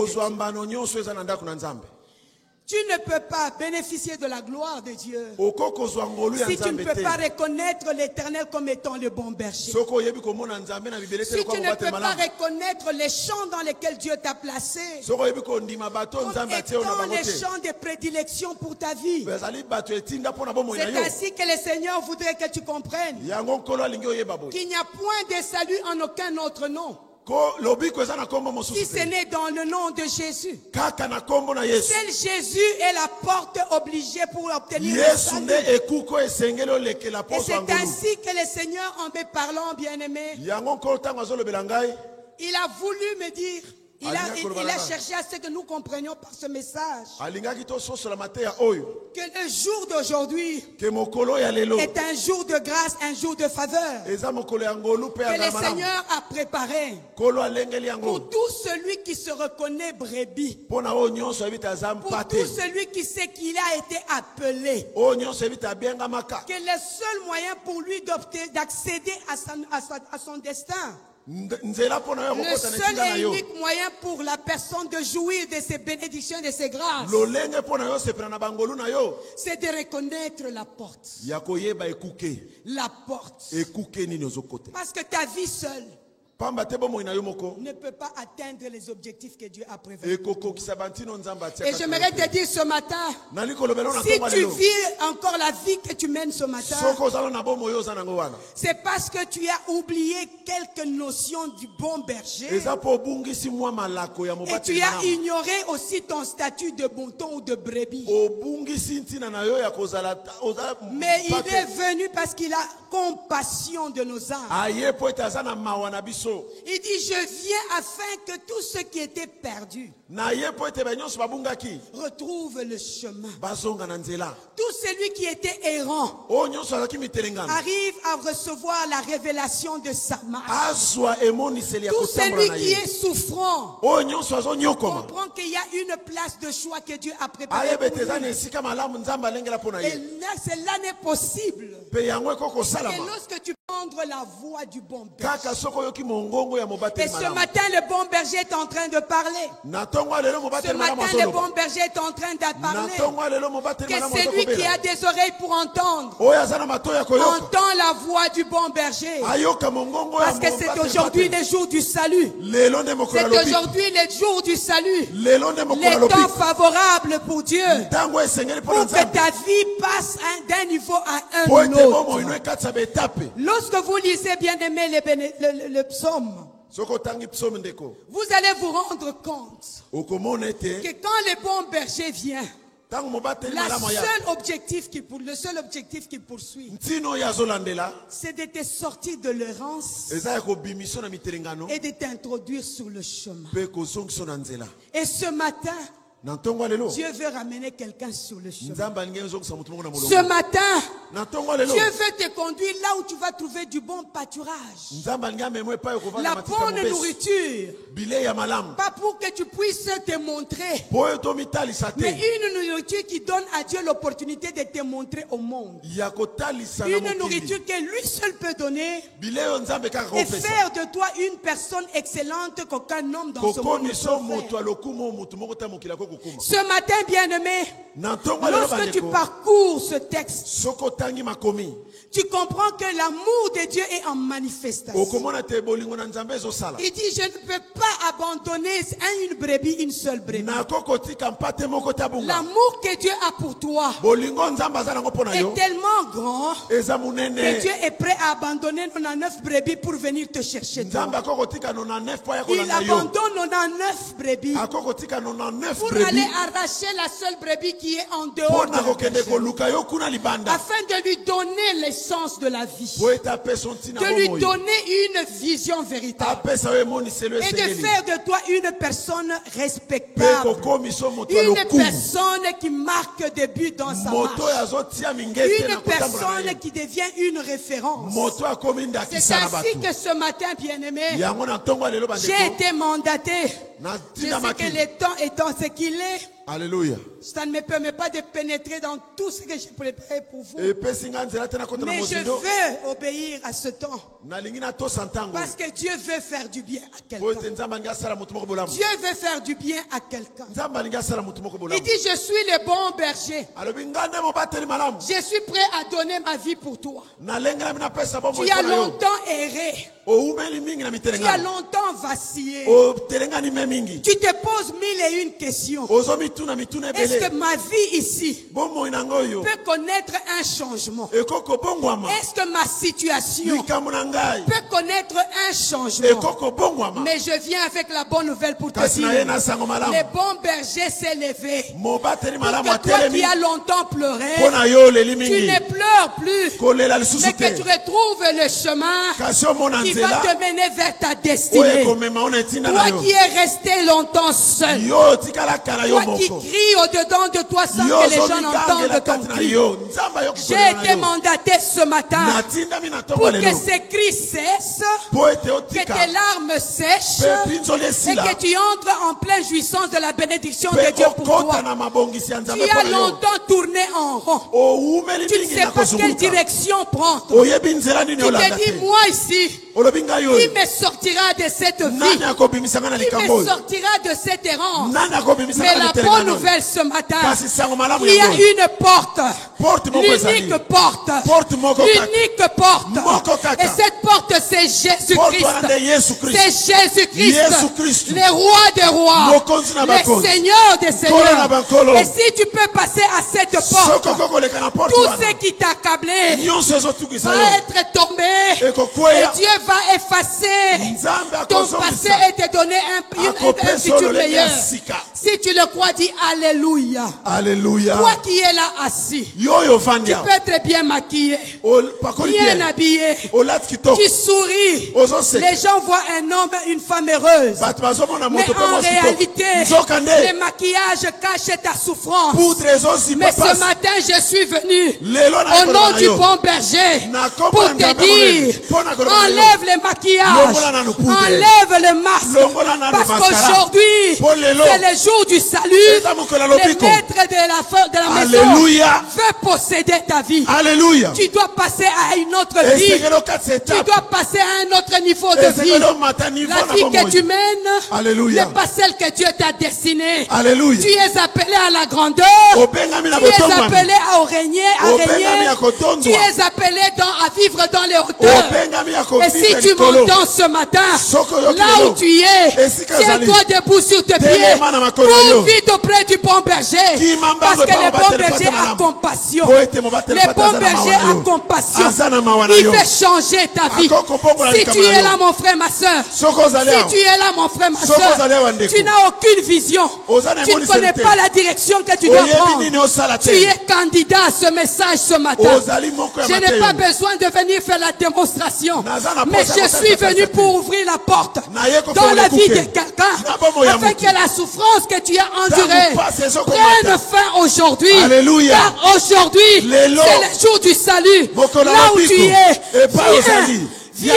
Dieu. Tu ne peux pas bénéficier de la gloire de Dieu okokozwa ngolu ya si tu ne nzambe peux te pas reconnaître l'Éternel comme étant le bon berger. soko oyebi komona nzambe na bibele te Si lokwa tu ne peux mobateli pas malamu reconnaître les champs dans lesquels Dieu t'a placé soko oyebi kondima bato comme nzambe atie yo na étant bango les te champs de prédilection pour ta vie, bazali bato etinda mpo na bomoi na c'est yo ainsi que le Seigneur voudrait que tu comprennes yango nkolo alingi oyeba boye qu'il n'y a point de salut en aucun autre nom, ko lobiko eza na kombo si mosusu ce te n'est dans le nom de Jésus. kaka na kombo na yesu Seul Jésus est la porte obligée pour obtenir le yesu salut. nde ekuku esengeli olekela Et poso ya c'est ngolu ainsi que le Seigneur, en me parlant, bien-aimé, yango nkolo ntango azolobela ngai il a voulu me dire, il a Alina cherché à ce que nous comprenions par ce message alingaki tososola mateya oyo que le jour d'aujourd'hui ke mokolo ya lelo est un jour de grâce, un jour de faveur eza mokolo ya ngolu mpe ya que le ngala malamu Seigneur a préparé nkolo alengeli yango pour tout celui qui se reconnaît brebis, mpo na oyo nyonso yebi te aza pour mpa tout te celui qui sait qu'il a été appelé, oyo nyonso yebi te abengamaka que le seul moyen pour lui d'accéder à son destin, nzela mpo na yo le kokota na seul etinga na et yo unique moyen pour la personne de jouir de ses bénédictions et de ses grâces, lolenge mpo na yo osepela na bangolu na yo c'est de reconnaître la porte. ya koyeba ekuke La porte. ekuke nini ozokota Parce que ta vie seule pamba te bomoi na yo moko ne peut pas atteindre les objectifs que Dieu a prévus. ekokokisa bantino nzambe Et atiaka j'aimerais te dire ce matin, nali kolobela na si ntongo tu lelo vis encore la vie que tu mènes ce matin, soko ozala na bomoi oyo oza nango wana c'est parce que tu as oublié quelques notions du bon berger eza mpo obungisi mwa malako ya et mobateli tu as malamu ignoré aussi ton statut de mouton ou de brebis. obungisi ntina na yo ya kozala oza Mais il mpate. est venu parce qu'il a compassion de nos âmes. aye mpo ete aza na mawa na biso Il dit, je viens afin que tous ceux qui étaient perdus na ye mpo ete banyonso babungaki retrouvent le chemin. bazonga na nzela Tout celui qui était errant oyo nyonso azalaki mitelengano arrive à recevoir la révélation de sa marche. azwa emoniseli ya Tout kotambola celui na qui ye est souffrant oyo nyonso azonyokoma comprend qu'il y a une place de choix que Dieu a préparée ayeba pour ete eza na lui. esika malamu nzambe alengela mpo na Et ye là, cela n'est possible mpe yango eko que kosalama lorsque tu prends la voie du bon berger. kaka soki oyoki mongongo ya Et mobateli ce malamu matin, le bon berger est en train de parler. na ntongo ya lelo Ce mobateli malamu matin, le azoloba bon berger est en train de na parler. ntongo ya lelo mobateli Que malamu celui qui azokobela a des oreilles pour entendre, oyo aza na matoi ya koyoka entend la voix du bon berger. ayoka mongongo ya Parce que c'est mobateli aujourd'hui malamu. le jour du salut. lelo nde mokolo C'est ya lobi aujourd'hui le jour du salut. lelo nde mokolo ya Les lobi temps favorables pour Dieu. ntango esengeli mpo na Pour que nzambe ta vie passe d'un niveau à po un ete autre. bomoino ekati ya betape Lorsque vous lisez bien aimé le psaume, soki otangi psomi ndeko vous allez vous rendre compte okomona ete que quand le bon berger vient, ntango mobateli le malamu aya seul objectif qu'il poursuit, ntino oyo azolandela c'est de te sortir de l'errance eza ya kobimiso na mitelengano et de t'introduire sur le chemin. mpe kozongiso na nzela Et ce matin, na ntongo ya lelo Dieu veut ramener quelqu'un sur le chemin. nzambe alingi ezongisa motu moko na Ce molongo matin, na ntongo ya lelo Dieu veut te conduire là où tu vas trouver du bon pâturage. nzambe alingi amema epai okovanda La matita bonne mobesu nourriture. bilei ya malamu Pas pour que tu puisses te montrer, mpo oyo tomitalisa mais te une nourriture qui donne à Dieu l'opportunité de te montrer au monde. ya kotalisa na Une mokili nourriture que lui seul peut donner bilei oyo nzambe kaka et kopesa faire de toi une personne excellente qu'aucun homme dans ce monde ne kokomiso peut moto faire. alokuma oyo motu moko ta mokili akokokuma Ce matin, bien-aimé, na ntongo ya lelo lorsque tu bandeko parcours ce texte, soki otangi makomi tu comprends que l'amour de Dieu est en manifestation. okomona te bolingo na nzambe ezosala Il dit, je ne peux pas abandonner une brebis, une seule brebis. nakokotika mpate moko te abunga L'amour que Dieu a pour toi bolingo nzambe aza nango mpo na yo est tellement grand eza que monene Dieu est prêt à abandonner 99 brebis pour venir te chercher nzambe toi. akokotika 99 mpo aya Il kolanda yo abandonne 99 brebis akokotika 99 pour aller brebi arracher la seule brebis qui est en mpo dehors de na la kokende bergerie, koluka yo kuna libanda afin de lui donner l'essence de la vie, po ete apesa ntina de lui bomoi donner une vision véritable apesa yo emoniselo et de esengeli faire de toi une personne mpe respectable, kokomiso moto ya une lokumu personne qui marque des buts dans sa moto oyo marche, azotia mingete na une kotambola na personne ye qui devient une référence. moto akomi C'est ndakisa na ainsi bato que ce matin, bien-aimé, yango na ntongo ya lelo j'ai bandeko été mandaté Je sais que le temps étant ce qu'il est, Alléluia. ça ne me permet pas de pénétrer dans tout ce que j'ai préparé pour vous. Mais je veux obéir à ce temps. Parce que Dieu veut faire du bien à quelqu'un. Dieu veut faire du bien à quelqu'un. Il dit, je suis le bon berger. Je suis prêt à donner ma vie pour toi. Tu as longtemps erré. Tu as longtemps vacillé. Tu te poses 1001 questions. Est-ce que ma vie ici peut connaître un changement? Est-ce que ma situation peut connaître un changement? Mais je viens avec la bonne nouvelle pour te dire, le bon berger s'est levé. Pour que toi qui as longtemps pleuré, tu ne pleures plus, mais que tu retrouves le chemin qui va te mener vers ta destinée. Toi qui es resté longtemps seul, toi qui cries au-dedans de toi sans que les gens n'entendent ton cri. J'ai été mandaté ce matin pour que ces cris cessent, que tes larmes sèchent et que tu entres en pleine jouissance de la bénédiction de Dieu pour toi. Tu as longtemps tourné en rond. Tu ne sais pas quelle direction prendre. Tu te dis, moi ici, qui me sortira de cette vie? Qui me sortira de cette errance? Mais la bonne nouvelle ce matin, il y a une porte. L'unique porte. L'unique porte. Et cette porte, c'est Jésus-Christ. C'est Jésus-Christ. Le roi des rois. Le Seigneur des seigneurs. Et si tu peux passer à cette porte, tout ce qui t'a accablé va être tombé. Et Dieu va effacer ton passé et te donner un futur meilleur. Si tu le crois, dis Alléluia. Alléluia. Toi qui es là assis, tu peux être bien maquillé, bien habillé, tu souris. Les gens voient un homme, une femme heureuse. Mais en réalité, le maquillage cache ta souffrance. Mais ce matin, je suis venu au nom du bon berger pour te dire, enlève le maquillage, enlève le masque, parce qu'aujourd'hui, c'est le jour du salut. Le maître de la maison veut posséder ta vie. Alléluia. Tu dois passer à une autre vie. Tu dois passer à un autre niveau de vie. La vie que tu mènes n'est pas celle que Dieu t'a destinée. Alléluia. Tu es appelé à la grandeur. Tu es appelé à régner, Tu es appelé à vivre dans les hauteurs. Et si tu m'entends ce matin, là où tu es, tiens-toi debout sur tes pieds. Cours vite auprès du bon berger. Parce que le bon berger a compassion. Le bon berger a compassion. Il veut changer ta vie. Si tu es là, mon frère, ma soeur, si tu es là, mon frère, ma soeur, tu n'as aucune vision. Tu ne connais pas la direction que tu dois prendre. Tu es candidat à ce message ce matin. Je n'ai pas besoin de venir faire la démonstration. Mais je suis venu pour ouvrir la porte dans la vie de quelqu'un, afin que la souffrance que tu as endurée prenne fin aujourd'hui. Car aujourd'hui, c'est le jour du salut. Là où tu es, viens.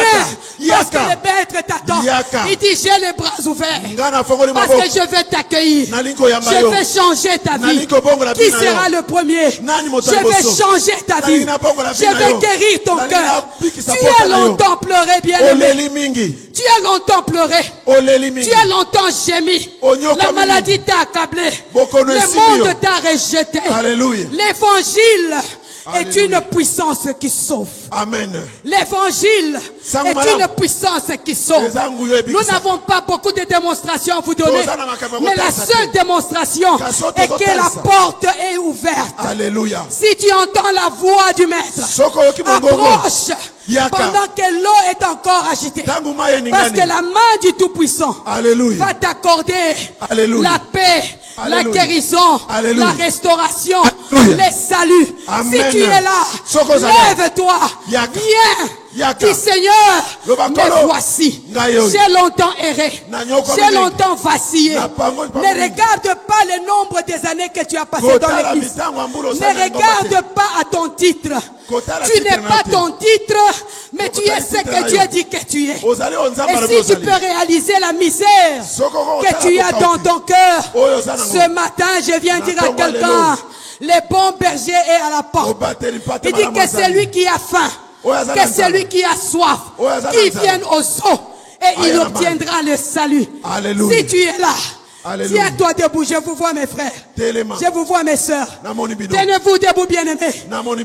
Parce que le Maître t'attend. Il dit, j'ai les bras ouverts. Parce que je vais t'accueillir. Je vais changer ta vie. Qui sera le premier? Je vais changer ta vie. Je vais guérir ton cœur. Tu as longtemps pleuré, bien-aimé. Tu as longtemps pleuré. Tu as longtemps gémi. La maladie t'a accablé. Le monde t'a rejeté. L'évangile est une puissance qui sauve. Amen. L'évangile est une puissance qui sauve. Nous n'avons pas beaucoup de démonstrations à vous donner, mais la seule démonstration est que la porte est ouverte. Alléluia. Si tu entends la voix du Maître, approche pendant que l'eau est encore agitée, parce que la main du Tout-Puissant va t'accorder la paix, la guérison, la restauration, le salut. Si tu es là, lève-toi, viens, dis Seigneur, me voici. J'ai longtemps erré, j'ai longtemps vacillé. Ne regarde pas le nombre des années que tu as passé dans l'église. Ne regarde pas à ton titre. Tu n'es pas ton titre, Mais tu es ce que Dieu dit que tu es. Et si tu peux réaliser la misère que tu as dans ton cœur, ce matin, je viens dire à quelqu'un, le bon berger est à la porte. Il dit que c'est lui qui a faim, que c'est lui qui a soif, qui vienne au eaux et il obtiendra le salut. Alléluia. Si tu es là, Alléluia. tiens-toi debout, je vous vois mes frères, je vous vois mes sœurs. Tenez-vous debout, bien-aimés.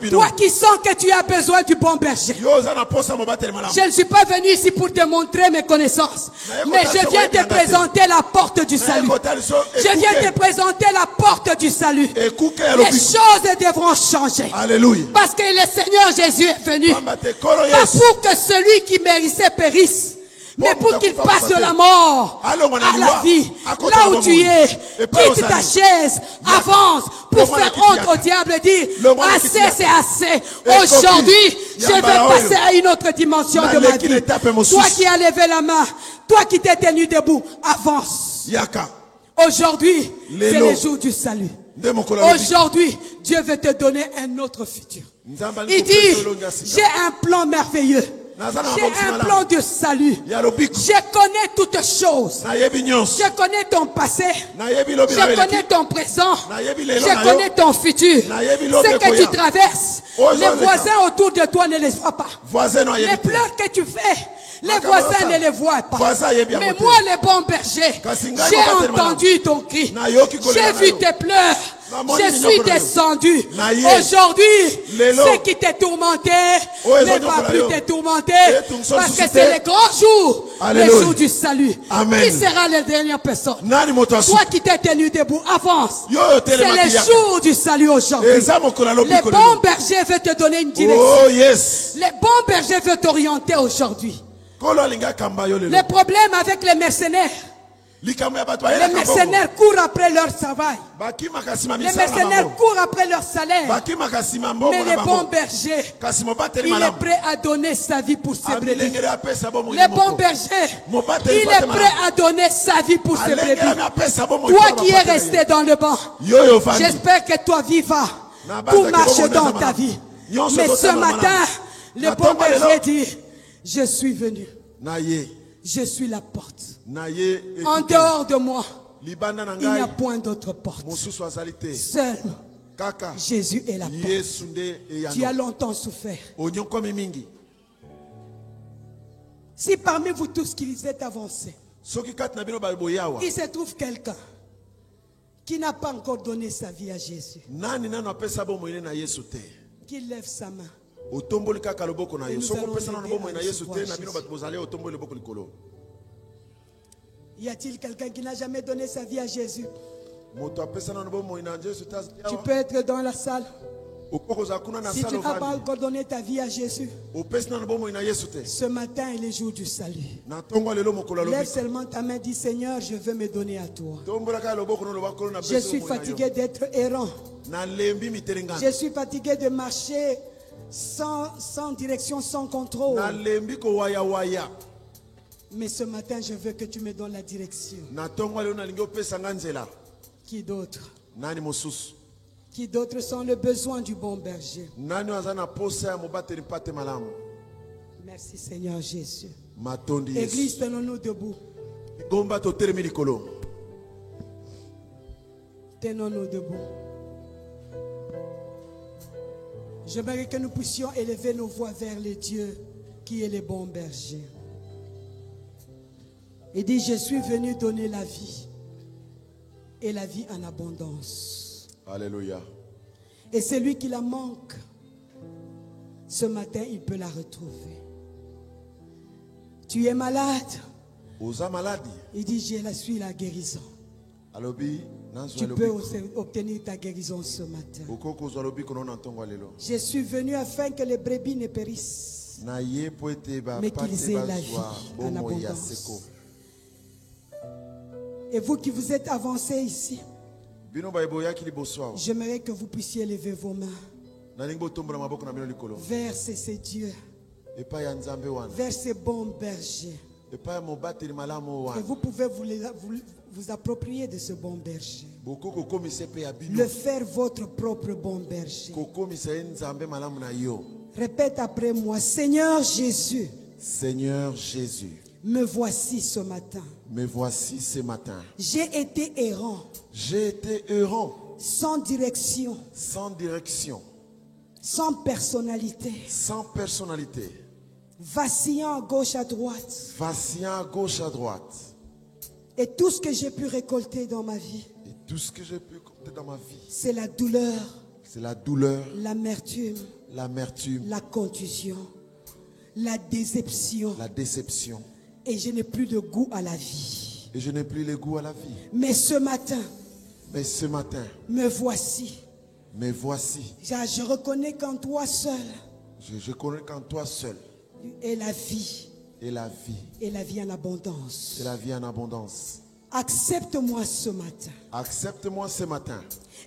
Toi qui sens que tu as besoin du bon berger. Je ne suis pas venu ici pour te montrer mes connaissances, mais je viens te présenter la porte du salut. Je viens te présenter la porte du salut. Les choses devront changer. Alléluia. Parce que le Seigneur Jésus est venu, pas pour que celui qui mérissait périsse, mais pour qu'il passe de la mort à la vie. Là où tu es, quitte ta chaise, avance pour faire honte au diable et dire assez, c'est assez. Aujourd'hui, je vais passer à une autre dimension de ma vie. Toi qui as levé la main, toi qui t'es tenu debout, avance. Aujourd'hui, c'est le jour du salut. Aujourd'hui, Dieu veut te donner un autre futur. Il dit, j'ai un plan merveilleux. J'ai un plan de salut. Je connais toutes choses. Je connais ton passé. Je connais ton présent. Je connais ton futur. Ce que tu traverses, les voisins autour de toi ne les voient pas. Les pleurs que tu fais, les voisins ne les voient pas. Mais moi, le bon berger, j'ai entendu ton cri. J'ai vu tes pleurs. Je suis descendu. Aujourd'hui, ce qui t'est tourmenté ne va plus te tourmenter. Parce que c'est le grand jour, le jour du salut. Qui sera la dernière personne? Toi qui t'es tenu debout, avance. C'est le jour du salut aujourd'hui. Le bon berger veut te donner une direction. Le bon berger veut t'orienter aujourd'hui. Le problème avec les mercenaires, les mercenaires courent après leur travail. Les mercenaires courent après leur salaire. Mais le bon berger, il est prêt à donner sa vie pour ses brebis. Le bon berger, il est prêt à donner sa vie pour ses brebis. Toi qui es resté dans le banc, j'espère que toi vivras. Tout marche dans ta vie. Mais ce matin, le bon berger dit, je suis venu. Je suis la porte. En dehors de moi, il n'y a point d'autre porte. Seul Jésus est la porte. Tu as longtemps souffert. Si parmi vous tous qui êtes avancés, il se trouve quelqu'un qui n'a pas encore donné sa vie à Jésus, qu'il lève sa main. Y a-t-il quelqu'un qui n'a jamais donné sa vie à Jésus? Tu peux être dans la salle. Si tu n'as pas encore donné ta vie à Jésus, ce matin est le jour du salut. Lève seulement ta main, dis Seigneur, je veux me donner à toi. Je suis fatigué d'être errant. Je suis fatigué de marcher sans direction, sans contrôle. Mais ce matin, je veux que tu me donnes la direction. Qui d'autre? Qui d'autres sont le besoin du bon berger? Merci Seigneur Jésus. Église, tenons-nous debout. Tenons-nous debout. J'aimerais que nous puissions élever nos voix vers le Dieu qui est le bon berger. Il dit, je suis venu donner la vie et la vie en abondance. Alléluia. Et celui qui la manque, ce matin, il peut la retrouver. Tu es malade. Il dit, je suis la guérison. Tu peux obtenir ta guérison ce matin. Je suis venu afin que les brebis ne périssent, mais qu'ils aient la vie en abondance. Et vous qui vous êtes avancés ici, j'aimerais que vous puissiez lever vos mains vers ce Dieu, vers ce bon berger. Et vous pouvez vous approprier de ce bon berger, le faire votre propre bon berger. Répète après moi. Seigneur Jésus, Seigneur Jésus, me voici ce matin. me voici ce matin. J'ai été errant, J'ai été errant, sans direction, sans direction, sans personnalité, sans personnalité, vacillant à gauche à droite. vacillant à gauche à droite. Et tout ce que j'ai pu récolter dans ma vie, Et tout ce que j'ai pu compter dans ma vie, c'est la douleur, c'est la douleur, l'amertume, l'amertume, la contusion, la déception. la déception. Et je n'ai plus de goût à la vie. Et je n'ai plus le goût à la vie. Mais ce matin, Mais ce matin, me voici. me voici. Je reconnais qu'en toi seul Je connais qu'en toi seul est la vie. est la vie. Et la vie en abondance. C'est la vie en abondance. Accepte-moi ce matin. Accepte-moi ce matin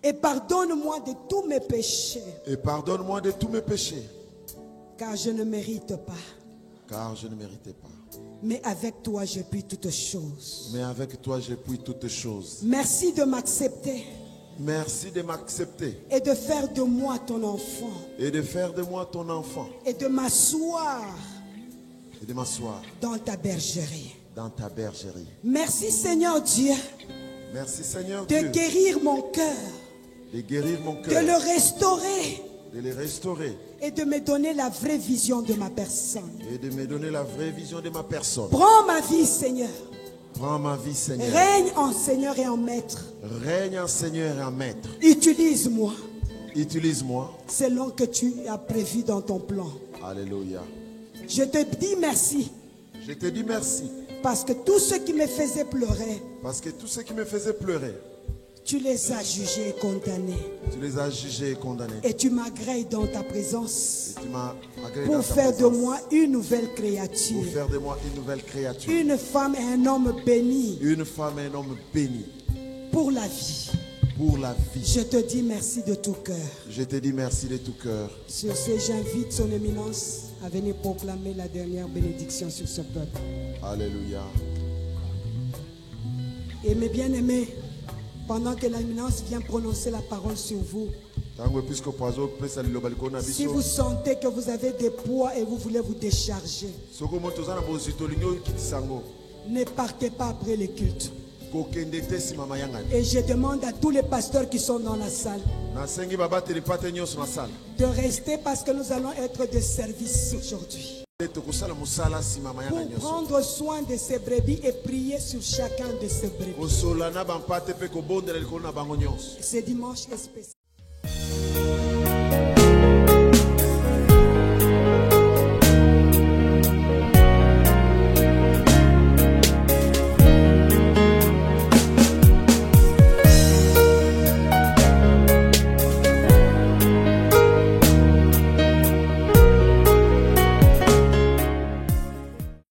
Et pardonne-moi de tous mes péchés. et pardonne-moi de tous mes péchés, Car je ne mérite pas. car je ne méritais pas. Mais avec toi, je puis toutes choses. Mais avec toi, je puis toutes choses. Merci de m'accepter. Merci de m'accepter Et de faire de moi ton enfant. et de faire de moi ton enfant Et de m'asseoir et de m'asseoir dans ta bergerie. dans ta bergerie. Merci Seigneur Dieu Merci Seigneur de Dieu guérir mon cœur. de guérir mon De cœur, le restaurer. de le restaurer Et de me donner la vraie vision de ma personne. et de me donner la vraie vision de ma personne. Prends ma vie Seigneur. Prends ma vie, Seigneur. Règne en Seigneur et en Maître. Règne en Seigneur et en Maître. Utilise-moi Utilise-moi. selon que tu as prévu dans ton plan. Alléluia. Je te dis merci Je te dis merci parce que tout ce qui me faisait pleurer, parce que tout ce qui me faisait pleurer, tu les as jugés et condamnés. tu les as jugés et condamnés. Et tu m'agrées dans ta présence Et tu m'as agréé dans pour ta faire de présence. moi une nouvelle Pour créature. faire de moi une nouvelle créature. Une femme et un homme bénis Une femme et un homme béni pour la vie. pour la vie. Je te dis merci de tout cœur. Je te dis merci de tout cœur. Sur ce, j'invite son éminence à venir proclamer la dernière bénédiction sur ce peuple. Alléluia. Et mes bien-aimés, pendant que l'éminence vient prononcer la parole sur vous, si vous sentez que vous avez des poids et vous voulez vous décharger, ne partez pas après le culte. Et je demande à tous les pasteurs qui sont dans la salle de rester parce que nous allons être de service aujourd'hui. Pour prendre soin de ces brebis et prier sur chacun de ces brebis. Ce dimanche est spécial.